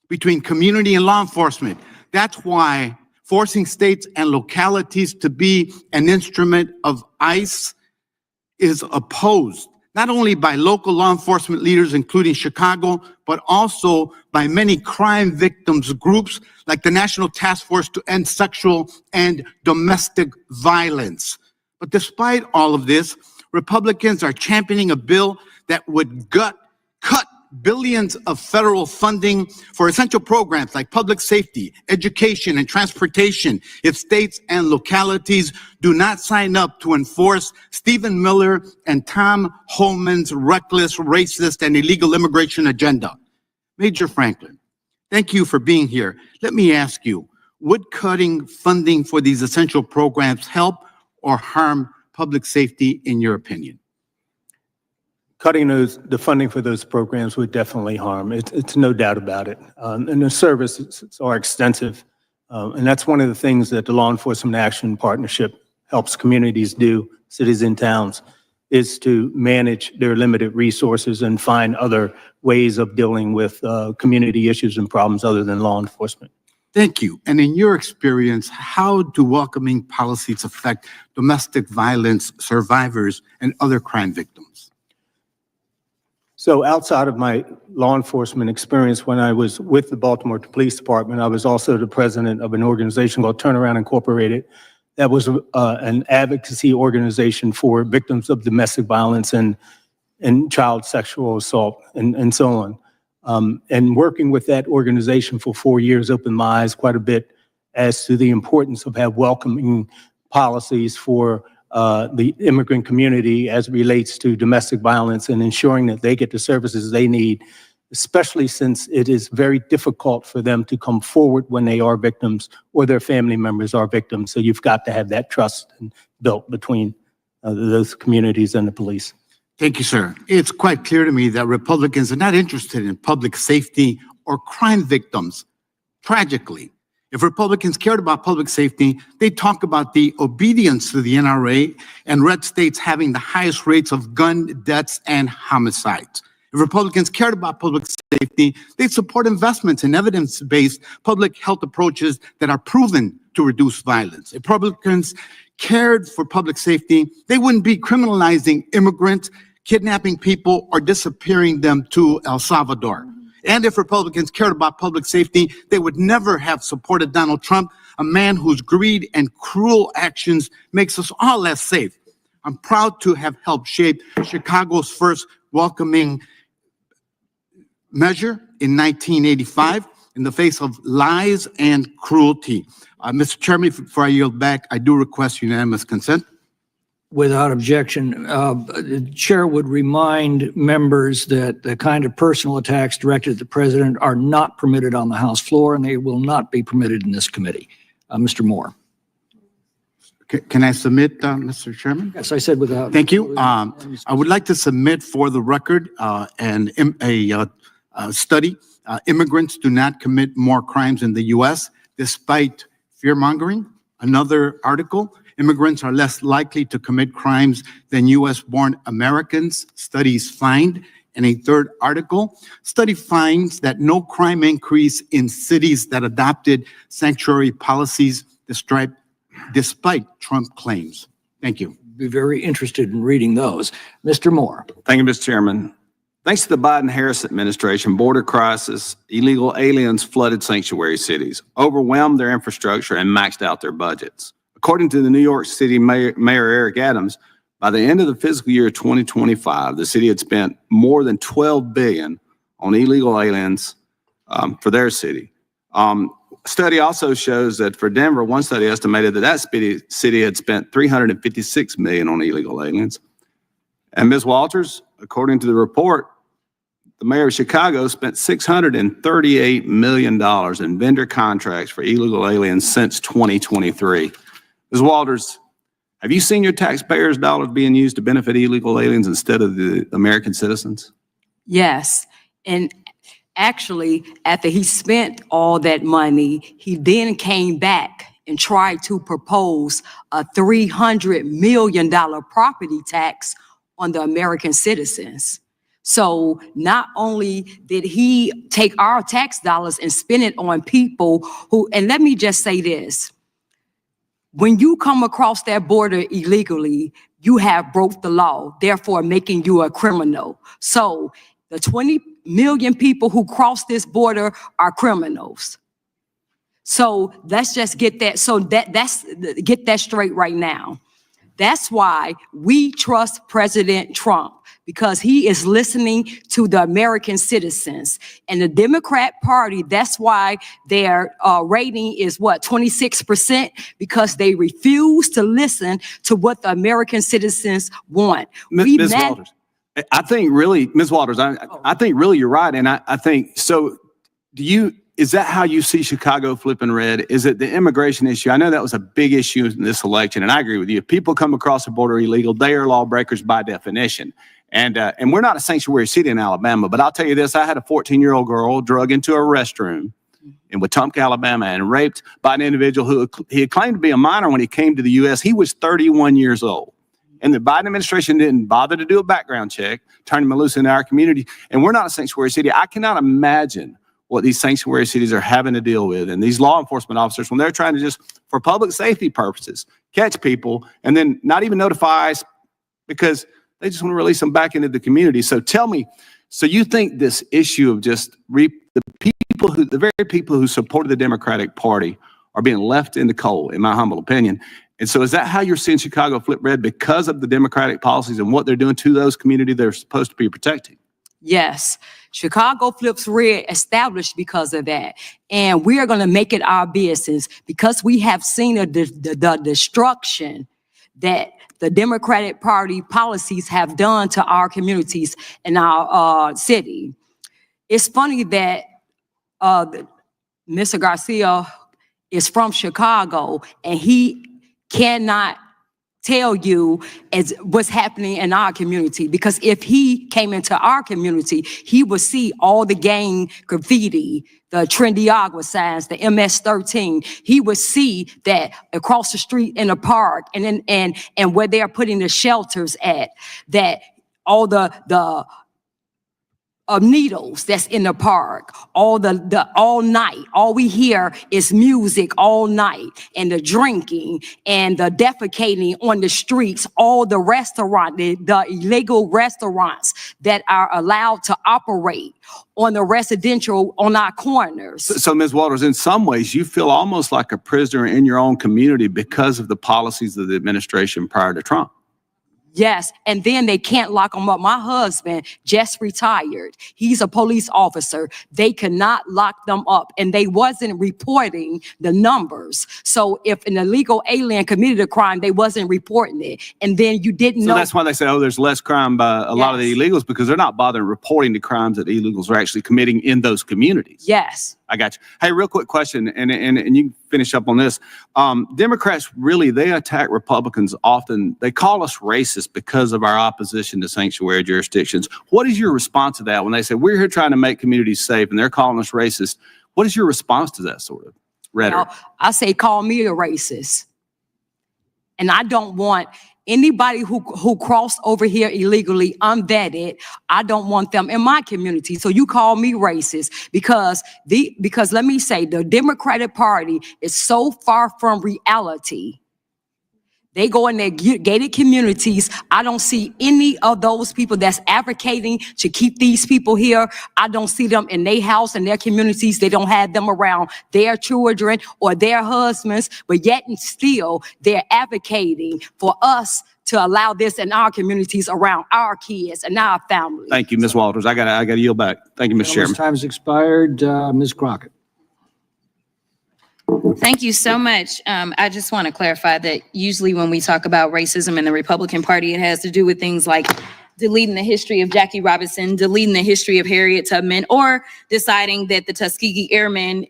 between community and law enforcement. That's why forcing states and localities to be an instrument of ICE is opposed, not only by local law enforcement leaders, including Chicago, but also by many crime victims groups like the National Task Force to End Sexual and Domestic Violence. But despite all of this, Republicans are championing a bill that would cut billions of federal funding for essential programs like public safety, education, and transportation if states and localities do not sign up to enforce Stephen Miller and Tom Homan's reckless, racist, and illegal immigration agenda. Major Franklin, thank you for being here. Let me ask you, would cutting funding for these essential programs help or harm public safety in your opinion? Cutting the funding for those programs would definitely harm. It's no doubt about it. And the services are extensive. And that's one of the things that the Law Enforcement Action Partnership helps communities do, cities and towns, is to manage their limited resources and find other ways of dealing with community issues and problems other than law enforcement. Thank you. And in your experience, how do welcoming policies affect domestic violence survivors and other crime victims? So outside of my law enforcement experience, when I was with the Baltimore Police Department, I was also the president of an organization called Turnaround Incorporated. That was an advocacy organization for victims of domestic violence and child sexual assault and so on. And working with that organization for 4 years opened my eyes quite a bit as to the importance of have welcoming policies for the immigrant community as it relates to domestic violence and ensuring that they get the services they need, especially since it is very difficult for them to come forward when they are victims or their family members are victims. So you've got to have that trust built between those communities and the police. Thank you, sir. It's quite clear to me that Republicans are not interested in public safety or crime victims. Tragically, if Republicans cared about public safety, they talk about the obedience to the NRA and red states having the highest rates of gun deaths and homicides. If Republicans cared about public safety, they'd support investments in evidence-based public health approaches that are proven to reduce violence. If Republicans cared for public safety, they wouldn't be criminalizing immigrants, kidnapping people, or disappearing them to El Salvador. And if Republicans cared about public safety, they would never have supported Donald Trump, a man whose greed and cruel actions makes us all less safe. I'm proud to have helped shape Chicago's first welcoming measure in 1985 in the face of lies and cruelty. Mr. Chairman, before I yield back, I do request unanimous consent. Without objection, the chair would remind members that the kind of personal attacks directed at the president are not permitted on the House floor, and they will not be permitted in this committee. Mr. Moore. Can I submit, Mr. Chairman? Yes, I said without. Thank you. I would like to submit for the record a study. Immigrants do not commit more crimes in the U.S. despite fear-mongering. Another article, immigrants are less likely to commit crimes than U.S.-born Americans, studies find. And a third article, study finds that no crime increase in cities that adopted sanctuary policies despite Trump claims. Thank you. Be very interested in reading those. Mr. Moore. Thank you, Mr. Chairman. Thanks to the Biden-Harris administration, border crisis, illegal aliens flooded sanctuary cities, overwhelmed their infrastructure, and maxed out their budgets. According to the New York City Mayor Eric Adams, by the end of the fiscal year 2025, the city had spent more than $12 billion on illegal aliens for their city. Study also shows that for Denver, one study estimated that city had spent $356 million on illegal aliens. And Ms. Walters, according to the report, the mayor of Chicago spent $638 million in vendor contracts for illegal aliens since 2023. Ms. Walters, have you seen your taxpayers' dollars being used to benefit illegal aliens instead of the American citizens? Yes. And actually, after he spent all that money, he then came back and tried to propose a $300 million property tax on the American citizens. So not only did he take our tax dollars and spend it on people who, and let me just say this, when you come across that border illegally, you have broke the law, therefore making you a criminal. So the 20 million people who cross this border are criminals. So let's just get that. So get that straight right now. That's why we trust President Trump, because he is listening to the American citizens. And the Democrat Party, that's why their rating is what, 26%? Because they refuse to listen to what the American citizens want. Ms. Walters, I think really, Ms. Walters, I think really you're right. And I think, so is that how you see Chicago flipping red? Is it the immigration issue? I know that was a big issue in this election, and I agree with you. If people come across the border illegal, they are lawbreakers by definition. And we're not a sanctuary city in Alabama, but I'll tell you this, I had a 14-year-old girl drug into a restroom in Wetumpka, Alabama, and raped by an individual who he had claimed to be a minor when he came to the U.S. He was 31 years old. And the Biden administration didn't bother to do a background check, turn him loose in our community. And we're not a sanctuary city. I cannot imagine what these sanctuary cities are having to deal with. And these law enforcement officers, when they're trying to just, for public safety purposes, catch people and then not even notify us because they just want to release them back into the community. So tell me, so you think this issue of just the very people who supported the Democratic Party are being left in the cold, in my humble opinion. And so is that how you're seeing Chicago flip red, because of the Democratic policies and what they're doing to those communities they're supposed to be protecting? Yes, Chicago Flips Red established because of that. And we are going to make it our business because we have seen the destruction that the Democratic Party policies have done to our communities in our city. It's funny that Mr. Garcia is from Chicago and he cannot tell you as what's happening in our community, because if he came into our community, he would see all the gang graffiti, the Trendy Agua signs, the MS-13. He would see that across the street in the park and where they're putting the shelters at, that all the needles that's in the park, all night, all we hear is music all night, and the drinking and the defecating on the streets, all the the illegal restaurants that are allowed to operate on the residential, on our corners. So Ms. Waters, in some ways, you feel almost like a prisoner in your own community because of the policies of the administration prior to Trump. Yes, and then they can't lock him up. My husband just retired. He's a police officer. They cannot lock them up, and they wasn't reporting the numbers. So if an illegal alien committed a crime, they wasn't reporting it, and then you didn't know. So that's why they say, oh, there's less crime by a lot of the illegals, because they're not bothering reporting the crimes that illegals are actually committing in those communities. Yes. I got you. Hey, real quick question, and you can finish up on this. Democrats really, they attack Republicans often. They call us racist because of our opposition to sanctuary jurisdictions. What is your response to that when they say we're here trying to make communities safe and they're calling us racist? What is your response to that sort of rhetoric? Well, I say call me a racist. And I don't want anybody who crossed over here illegally, unvetted, I don't want them in my community. So you call me racist because let me say, the Democratic Party is so far from reality. They go in their gated communities. I don't see any of those people that's advocating to keep these people here. I don't see them in their house and their communities. They don't have them around their children or their husbands, but yet and still they're advocating for us to allow this in our communities around our kids and our families. Thank you, Ms. Walters. I gotta yield back. Thank you, Mr. Chairman. Time's expired. Ms. Crockett. Thank you so much. I just want to clarify that usually when we talk about racism in the Republican Party, it has to do with things like deleting the history of Jackie Robinson, deleting the history of Harriet Tubman, or deciding that the Tuskegee Airmen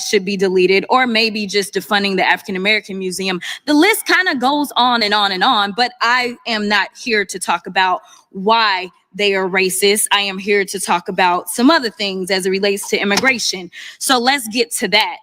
should be deleted, or maybe just defunding the African American Museum. The list kind of goes on and on and on, but I am not here to talk about why they are racist. I am here to talk about some other things as it relates to immigration. So let's get to that.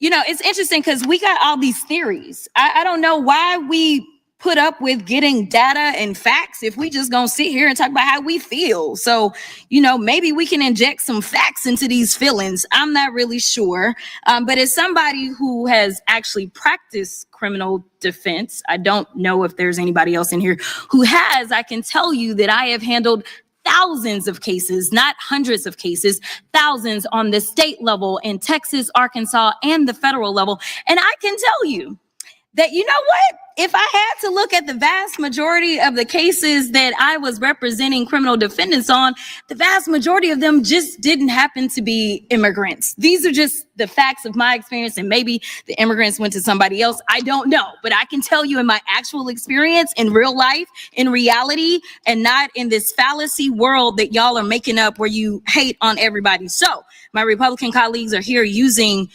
You know, it's interesting because we got all these theories. I don't know why we put up with getting data and facts if we just gonna sit here and talk about how we feel. So, you know, maybe we can inject some facts into these feelings. I'm not really sure. But as somebody who has actually practiced criminal defense, I don't know if there's anybody else in here who has. I can tell you that I have handled thousands of cases, not hundreds of cases, thousands on the state level in Texas, Arkansas, and the federal level. And I can tell you that, you know what? If I had to look at the vast majority of the cases that I was representing criminal defendants on, the vast majority of them just didn't happen to be immigrants. These are just the facts of my experience, and maybe the immigrants went to somebody else. I don't know, but I can tell you in my actual experience in real life, in reality, and not in this fallacy world that y'all are making up where you hate on everybody. So my Republican colleagues are here using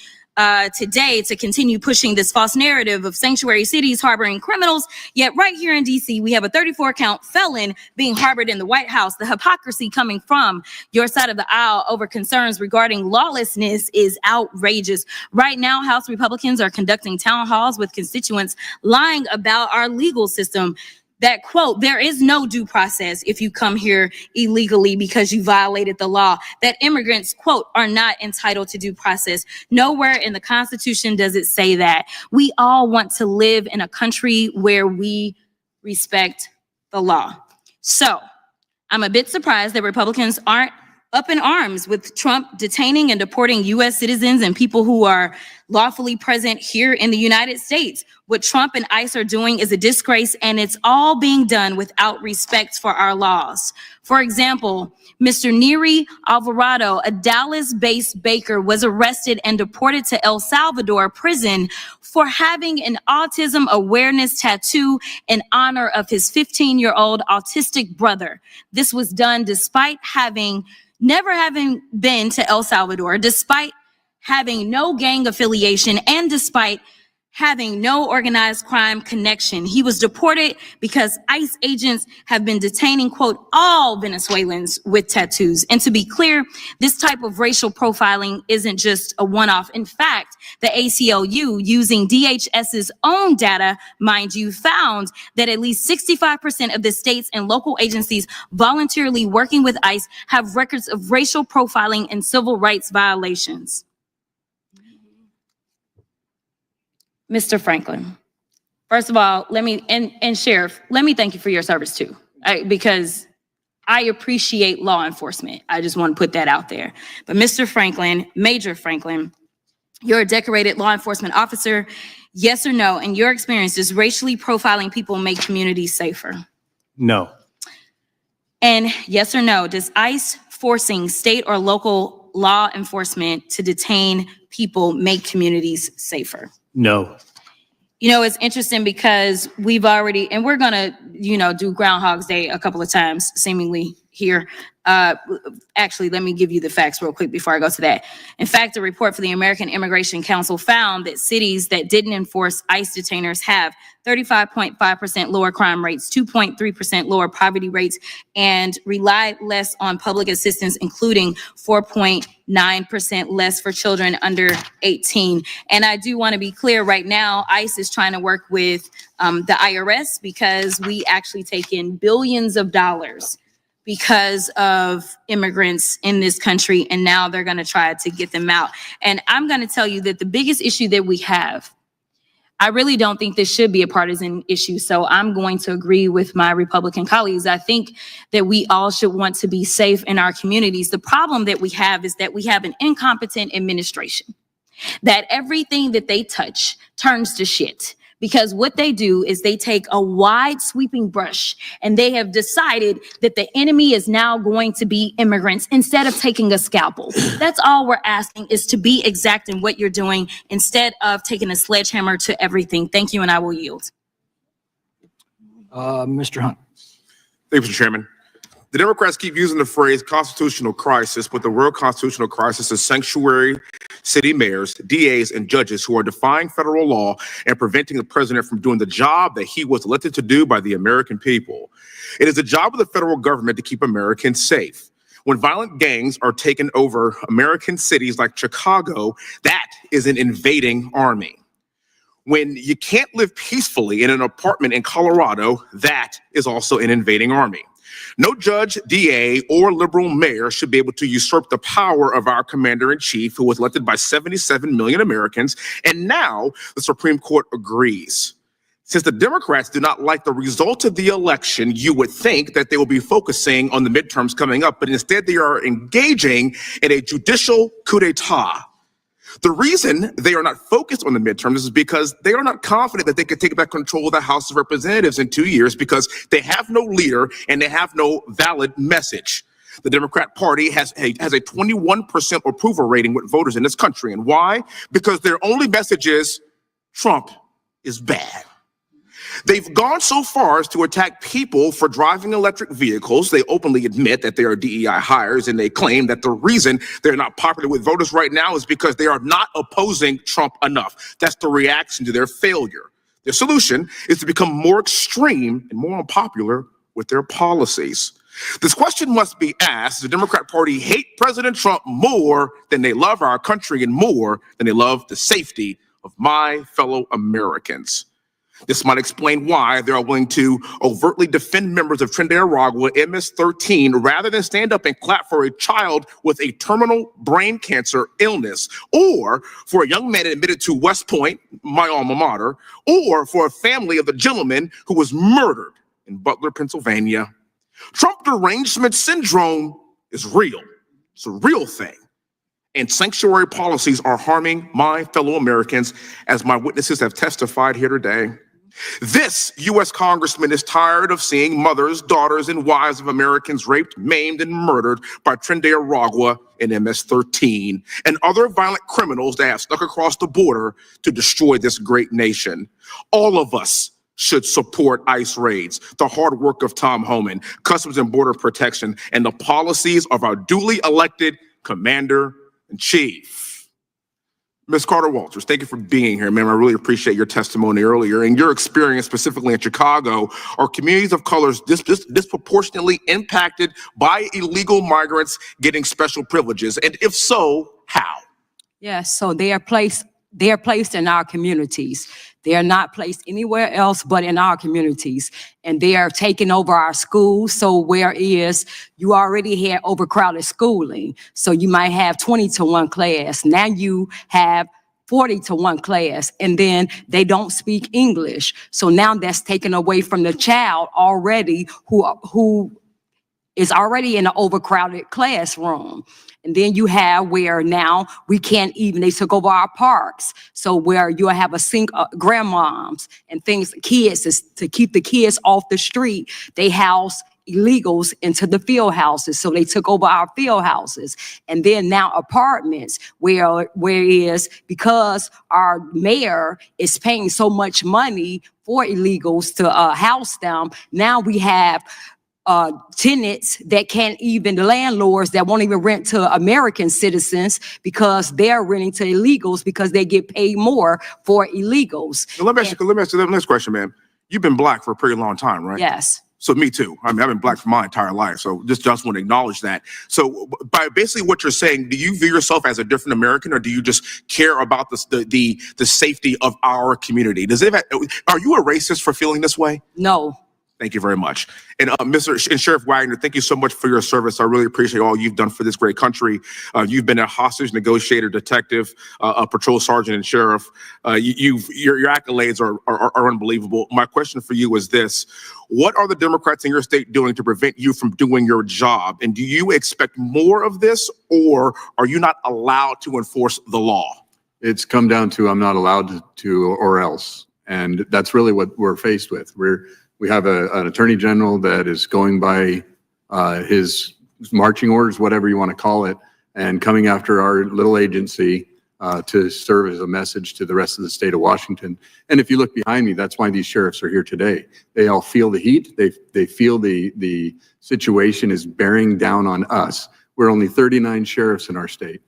today to continue pushing this false narrative of sanctuary cities harboring criminals. Yet right here in DC, we have a 34-count felon being harbored in the White House. The hypocrisy coming from your side of the aisle over concerns regarding lawlessness is outrageous. Right now, House Republicans are conducting town halls with constituents lying about our legal system. That, quote, there is no due process if you come here illegally because you violated the law. That immigrants, quote, are not entitled to due process. Nowhere in the Constitution does it say that. We all want to live in a country where we respect the law. So I'm a bit surprised that Republicans aren't up in arms with Trump detaining and deporting U.S. citizens and people who are lawfully present here in the United States. What Trump and ICE are doing is a disgrace, and it's all being done without respect for our laws. For example, Mr. Neri Alvarado, a Dallas-based baker, was arrested and deported to El Salvador prison for having an autism awareness tattoo in honor of his 15-year-old autistic brother. This was done despite never having been to El Salvador, despite having no gang affiliation, and despite having no organized crime connection. He was deported because ICE agents have been detaining, quote, all Venezuelans with tattoos. And to be clear, this type of racial profiling isn't just a one-off. In fact, the ACLU, using DHS's own data, mind you, found that at least 65% of the states and local agencies voluntarily working with ICE have records of racial profiling and civil rights violations. Mr. Franklin, first of all, and Sheriff, let me thank you for your service too, because I appreciate law enforcement. I just want to put that out there. But Mr. Franklin, Major Franklin, you're a decorated law enforcement officer. Yes or no, in your experience, does racially profiling people make communities safer? No. And yes or no, does ICE forcing state or local law enforcement to detain people make communities safer? No. You know, it's interesting because we've already, and we're gonna, do Groundhog's Day a couple of times, seemingly here. Actually, let me give you the facts real quick before I go to that. In fact, a report for the American Immigration Council found that cities that didn't enforce ICE detainers have 35.5% lower crime rates, 2.3% lower poverty rates, and relied less on public assistance, including 4.9% less for children under 18. And I do want to be clear right now, ICE is trying to work with the IRS because we actually take in billions of dollars because of immigrants in this country, and now they're going to try to get them out. And I'm going to tell you that the biggest issue that we have, I really don't think this should be a partisan issue, so I'm going to agree with my Republican colleagues. I think that we all should want to be safe in our communities. The problem that we have is that we have an incompetent administration, that everything that they touch turns to shit. Because what they do is they take a wide sweeping brush and they have decided that the enemy is now going to be immigrants instead of taking a scalpel. That's all we're asking, is to be exact in what you're doing instead of taking a sledgehammer to everything. Thank you, and I will yield. Mr. Hunt. Thank you, Mr. Chairman. The Democrats keep using the phrase constitutional crisis, but the real constitutional crisis is sanctuary city mayors, DAs, and judges who are defying federal law and preventing the president from doing the job that he was elected to do by the American people. It is the job of the federal government to keep Americans safe. When violent gangs are taking over American cities like Chicago, that is an invading army. When you can't live peacefully in an apartment in Colorado, that is also an invading army. No judge, DA, or liberal mayor should be able to usurp the power of our commander-in-chief, who was elected by 77 million Americans, and now the Supreme Court agrees. Since the Democrats do not like the result of the election, you would think that they will be focusing on the midterms coming up, but instead they are engaging in a judicial coup d'etat. The reason they are not focused on the midterms is because they are not confident that they can take back control of the House of Representatives in 2 years, because they have no leader and they have no valid message. The Democrat Party has a 21% approval rating with voters in this country. And why? Because their only message is Trump is bad. They've gone so far as to attack people for driving electric vehicles. They openly admit that they are DEI hires, and they claim that the reason they're not popular with voters right now is because they are not opposing Trump enough. That's the reaction to their failure. Their solution is to become more extreme and more unpopular with their policies. This question must be asked: does the Democrat Party hate President Trump more than they love our country and more than they love the safety of my fellow Americans? This might explain why they are willing to overtly defend members of Trinidad Aragua MS-13 rather than stand up and clap for a child with a terminal brain cancer illness, or for a young man admitted to West Point, my alma mater, or for a family of the gentleman who was murdered in Butler, Pennsylvania. Trump derangement syndrome is real. It's a real thing. And sanctuary policies are harming my fellow Americans, as my witnesses have testified here today. This U.S. congressman is tired of seeing mothers, daughters, and wives of Americans raped, maimed, and murdered by Tren de Aragua and MS-13 and other violent criminals that have stuck across the border to destroy this great nation. All of us should support ICE raids, the hard work of Tom Homan, Customs and Border Protection, and the policies of our duly elected Commander-in-Chief. Ms. Carter Walters, thank you for being here, ma'am. I really appreciate your testimony earlier and your experience specifically in Chicago. Are communities of colors disproportionately impacted by illegal migrants getting special privileges? And if so, how? Yes, so they are placed in our communities. They are not placed anywhere else but in our communities. And they are taking over our schools. So whereas you already had overcrowded schooling, so you might have 20 to 1 class. Now you have 40 to 1 class, and then they don't speak English. So now that's taken away from the child already who is already in an overcrowded classroom. And then you have where now we can't even, they took over our parks. So where you'll have a grandmoms and things, kids, is to keep the kids off the street, they house illegals into the field houses. So they took over our field houses. And then now apartments, whereas because our mayor is paying so much money for illegals to house them, now we have tenants that can't even, the landlords that won't even rent to American citizens because they're renting to illegals because they get paid more for illegals. Now, let me ask you the next question, ma'am. You've been Black for a pretty long time, right? Yes. So me too. I mean, I've been Black for my entire life. So just want to acknowledge that. So by basically what you're saying, do you view yourself as a different American, or do you just care about the safety of our community? Are you a racist for feeling this way? No. Thank you very much. And Sheriff Wagner, thank you so much for your service. I really appreciate all you've done for this great country. You've been a hostage negotiator, detective, a patrol sergeant, and sheriff. Your accolades are unbelievable. My question for you is this: what are the Democrats in your state doing to prevent you from doing your job? And do you expect more of this, or are you not allowed to enforce the law? It's come down to I'm not allowed to or else. And that's really what we're faced with. We have an attorney general that is going by his marching orders, whatever you want to call it, and coming after our little agency to serve as a message to the rest of the state of Washington. And if you look behind me, that's why these sheriffs are here today. They all feel the heat. They feel the situation is bearing down on us. We're only 39 sheriffs in our state,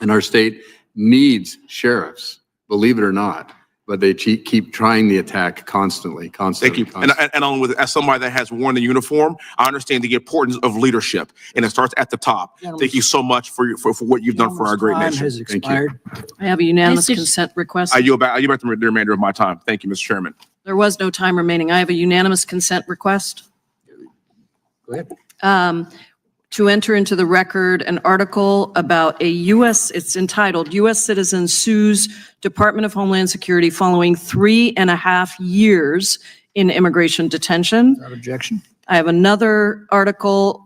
and our state needs sheriffs, believe it or not. But they keep trying the attack constantly. Thank you. And as somebody that has worn the uniform, I understand the importance of leadership, and it starts at the top. Thank you so much for what you've done for our great nation. Has expired. I have a unanimous consent request. I yield back the remainder of my time. Thank you, Mr. Chairman. There was no time remaining. I have a unanimous consent request. Go ahead. To enter into the record an article about it's entitled U.S. Citizen Sues Department of Homeland Security Following 3.5 Years in Immigration Detention. Without objection. I have another article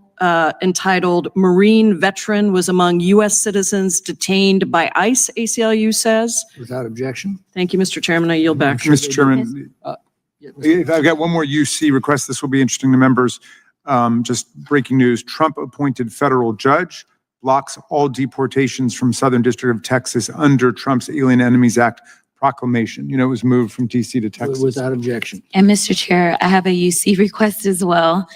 entitled Marine Veteran Was Among U.S. Citizens Detained by ICE, ACLU says. Without objection. Thank you, Mr. Chairman. I yield back. Mr. Chairman, I've got one more UC request. This will be interesting to members. Just breaking news, Trump appointed federal judge, blocks all deportations from Southern District of Texas under Trump's Alien Enemies Act proclamation. You know, it was moved from DC to Texas. Without objection. And Mr. Chair, I have a UC request as well.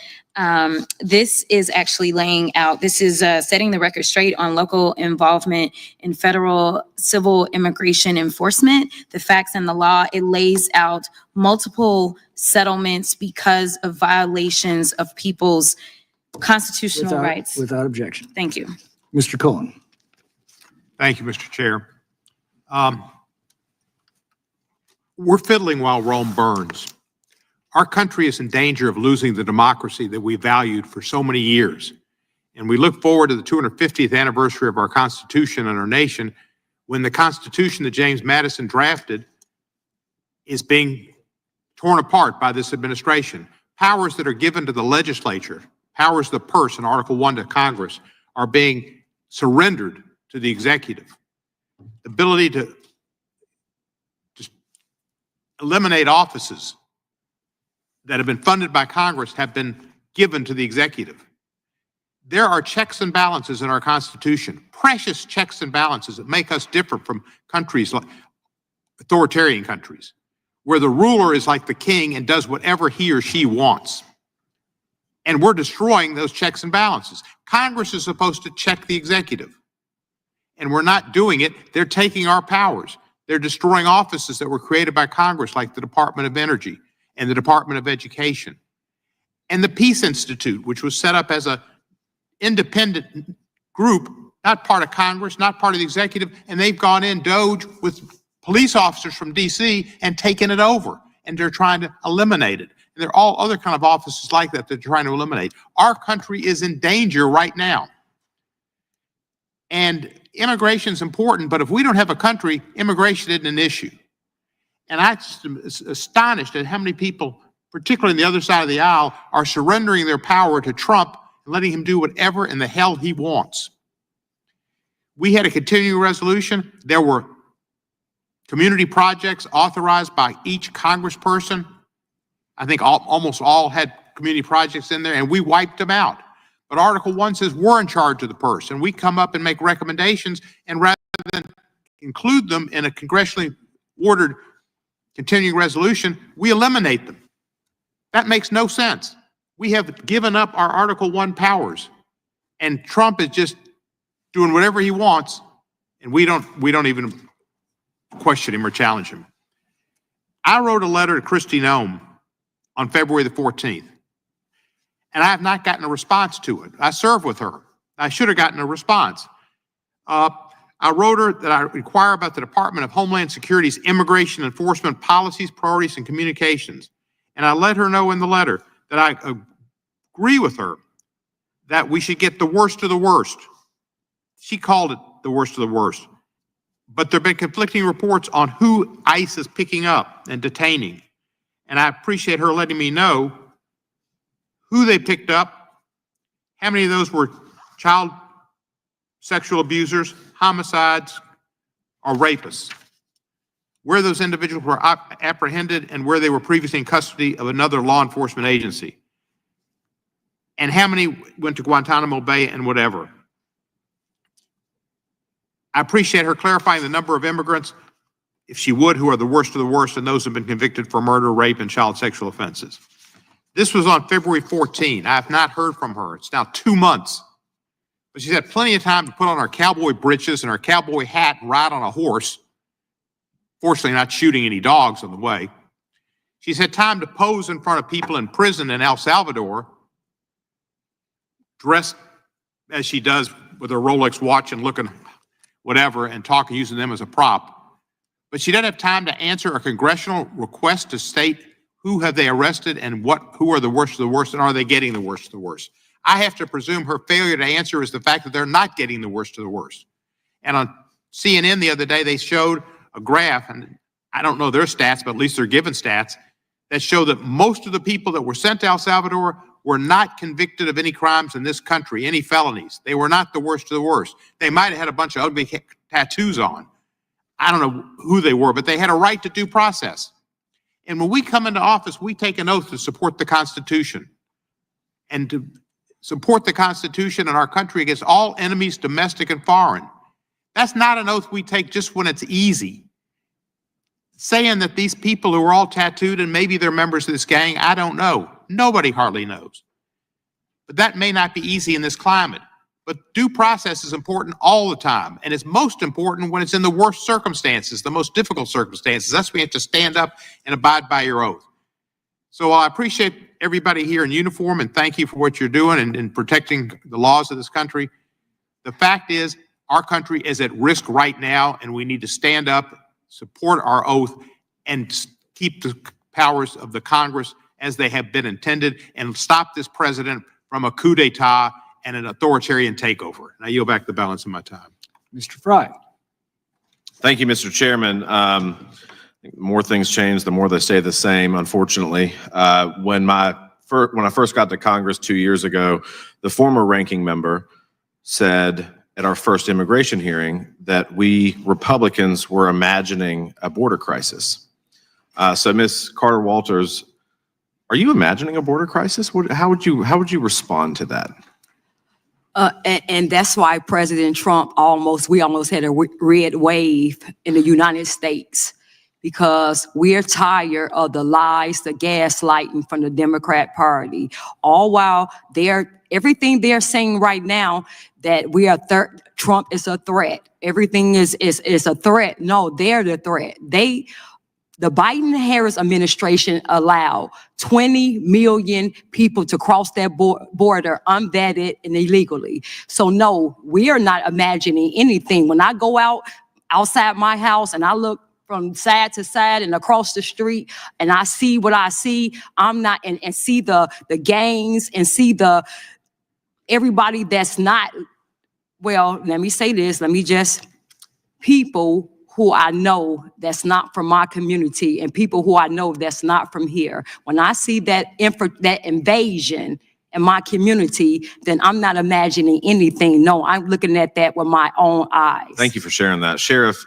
This is actually laying out, this is setting the record straight on local involvement in federal civil immigration enforcement, the facts and the law. It lays out multiple settlements because of violations of people's constitutional rights. Without objection. Thank you. Mr. Cohen. Thank you, Mr. Chair. We're fiddling while Rome burns. Our country is in danger of losing the democracy that we valued for so many years. And we look forward to the 250th anniversary of our Constitution and our nation, when the Constitution that James Madison drafted is being torn apart by this administration. Powers that are given to the legislature, powers of the purse in Article 1 to Congress, are being surrendered to the executive. The ability to just eliminate offices that have been funded by Congress have been given to the executive. There are checks and balances in our Constitution, precious checks and balances that make us different from countries like authoritarian countries, where the ruler is like the king and does whatever he or she wants. And we're destroying those checks and balances. Congress is supposed to check the executive, and we're not doing it. They're taking our powers. They're destroying offices that were created by Congress, like the Department of Energy and the Department of Education. And the Peace Institute, which was set up as an independent group, not part of Congress, not part of the executive, and they've gone in Doge with police officers from DC and taken it over, and they're trying to eliminate it. And there are all other kind of offices like that they're trying to eliminate. Our country is in danger right now. And immigration is important, but if we don't have a country, immigration isn't an issue. And I'm astonished at how many people, particularly on the other side of the aisle, are surrendering their power to Trump and letting him do whatever in the hell he wants. We had a continuing resolution. There were community projects authorized by each congressperson. I think almost all had community projects in there, and we wiped them out. But Article 1 says we're in charge of the purse, and we come up and make recommendations, and rather than include them in a congressionally ordered continuing resolution, we eliminate them. That makes no sense. We have given up our Article 1 powers, and Trump is just doing whatever he wants, and we don't even question him or challenge him. I wrote a letter to Kristi Noem on February the 14th, and I have not gotten a response to it. I served with her. I should have gotten a response. I wrote her that I inquire about the Department of Homeland Security's immigration enforcement policies, priorities, and communications. And I let her know in the letter that I agree with her that we should get the worst of the worst. She called it the worst of the worst. But there have been conflicting reports on who ICE is picking up and detaining. And I appreciate her letting me know who they picked up, how many of those were child sexual abusers, homicides, or rapists, where those individuals were apprehended and where they were previously in custody of another law enforcement agency, and how many went to Guantanamo Bay and whatever. I appreciate her clarifying the number of immigrants, if she would, who are the worst of the worst, and those who have been convicted for murder, rape, and child sexual offenses. This was on February 14. I have not heard from her. It's now 2 months. But she's had plenty of time to put on our cowboy breeches and our cowboy hat and ride on a horse. Fortunately, not shooting any dogs on the way. She's had time to pose in front of people in prison in El Salvador, dressed as she does with her Rolex watch and looking whatever and talking, using them as a prop. But she doesn't have time to answer a congressional request to state who have they arrested and who are the worst of the worst, and are they getting the worst of the worst. I have to presume her failure to answer is the fact that they're not getting the worst of the worst. And on CNN the other day, they showed a graph, and I don't know their stats, but at least they're given stats, that show that most of the people that were sent to El Salvador were not convicted of any crimes in this country, any felonies. They were not the worst of the worst. They might have had a bunch of ugly tattoos on. I don't know who they were, but they had a right to due process. And when we come into office, we take an oath to support the Constitution and to support the Constitution and our country against all enemies, domestic and foreign. That's not an oath we take just when it's easy. Saying that these people who are all tattooed and maybe they're members of this gang, I don't know. Nobody hardly knows. But that may not be easy in this climate. But due process is important all the time. And it's most important when it's in the worst circumstances, the most difficult circumstances. That's when you have to stand up and abide by your oath. So I appreciate everybody here in uniform, and thank you for what you're doing in protecting the laws of this country. The fact is, our country is at risk right now, and we need to stand up, support our oath, and keep the powers of the Congress as they have been intended, and stop this president from a coup d'etat and an authoritarian takeover. And I yield back the balance of my time. Mr. Fry. Thank you, Mr. Chairman. The more things change, the more they stay the same, unfortunately. When I first got to Congress 2 years ago, the former ranking member said at our first immigration hearing that we Republicans were imagining a border crisis. So Ms. Carter Walters, are you imagining a border crisis? How would you respond to that? And that's why President Trump we almost had a red wave in the United States, because we're tired of the lies, the gaslighting from the Democrat Party. All while everything they're saying right now that Trump is a threat. Everything is a threat. No, they're the threat. The Biden-Harris administration allowed 20 million people to cross that border unvetted and illegally. So no, we are not imagining anything. When I go outside my house and I look from side to side and across the street and I see what I see, and see the gangs and see everybody that's not, well, let me say this, people who I know that's not from my community and people who I know that's not from here. When I see that invasion in my community, then I'm not imagining anything. No, I'm looking at that with my own eyes. Thank you for sharing that. Sheriff,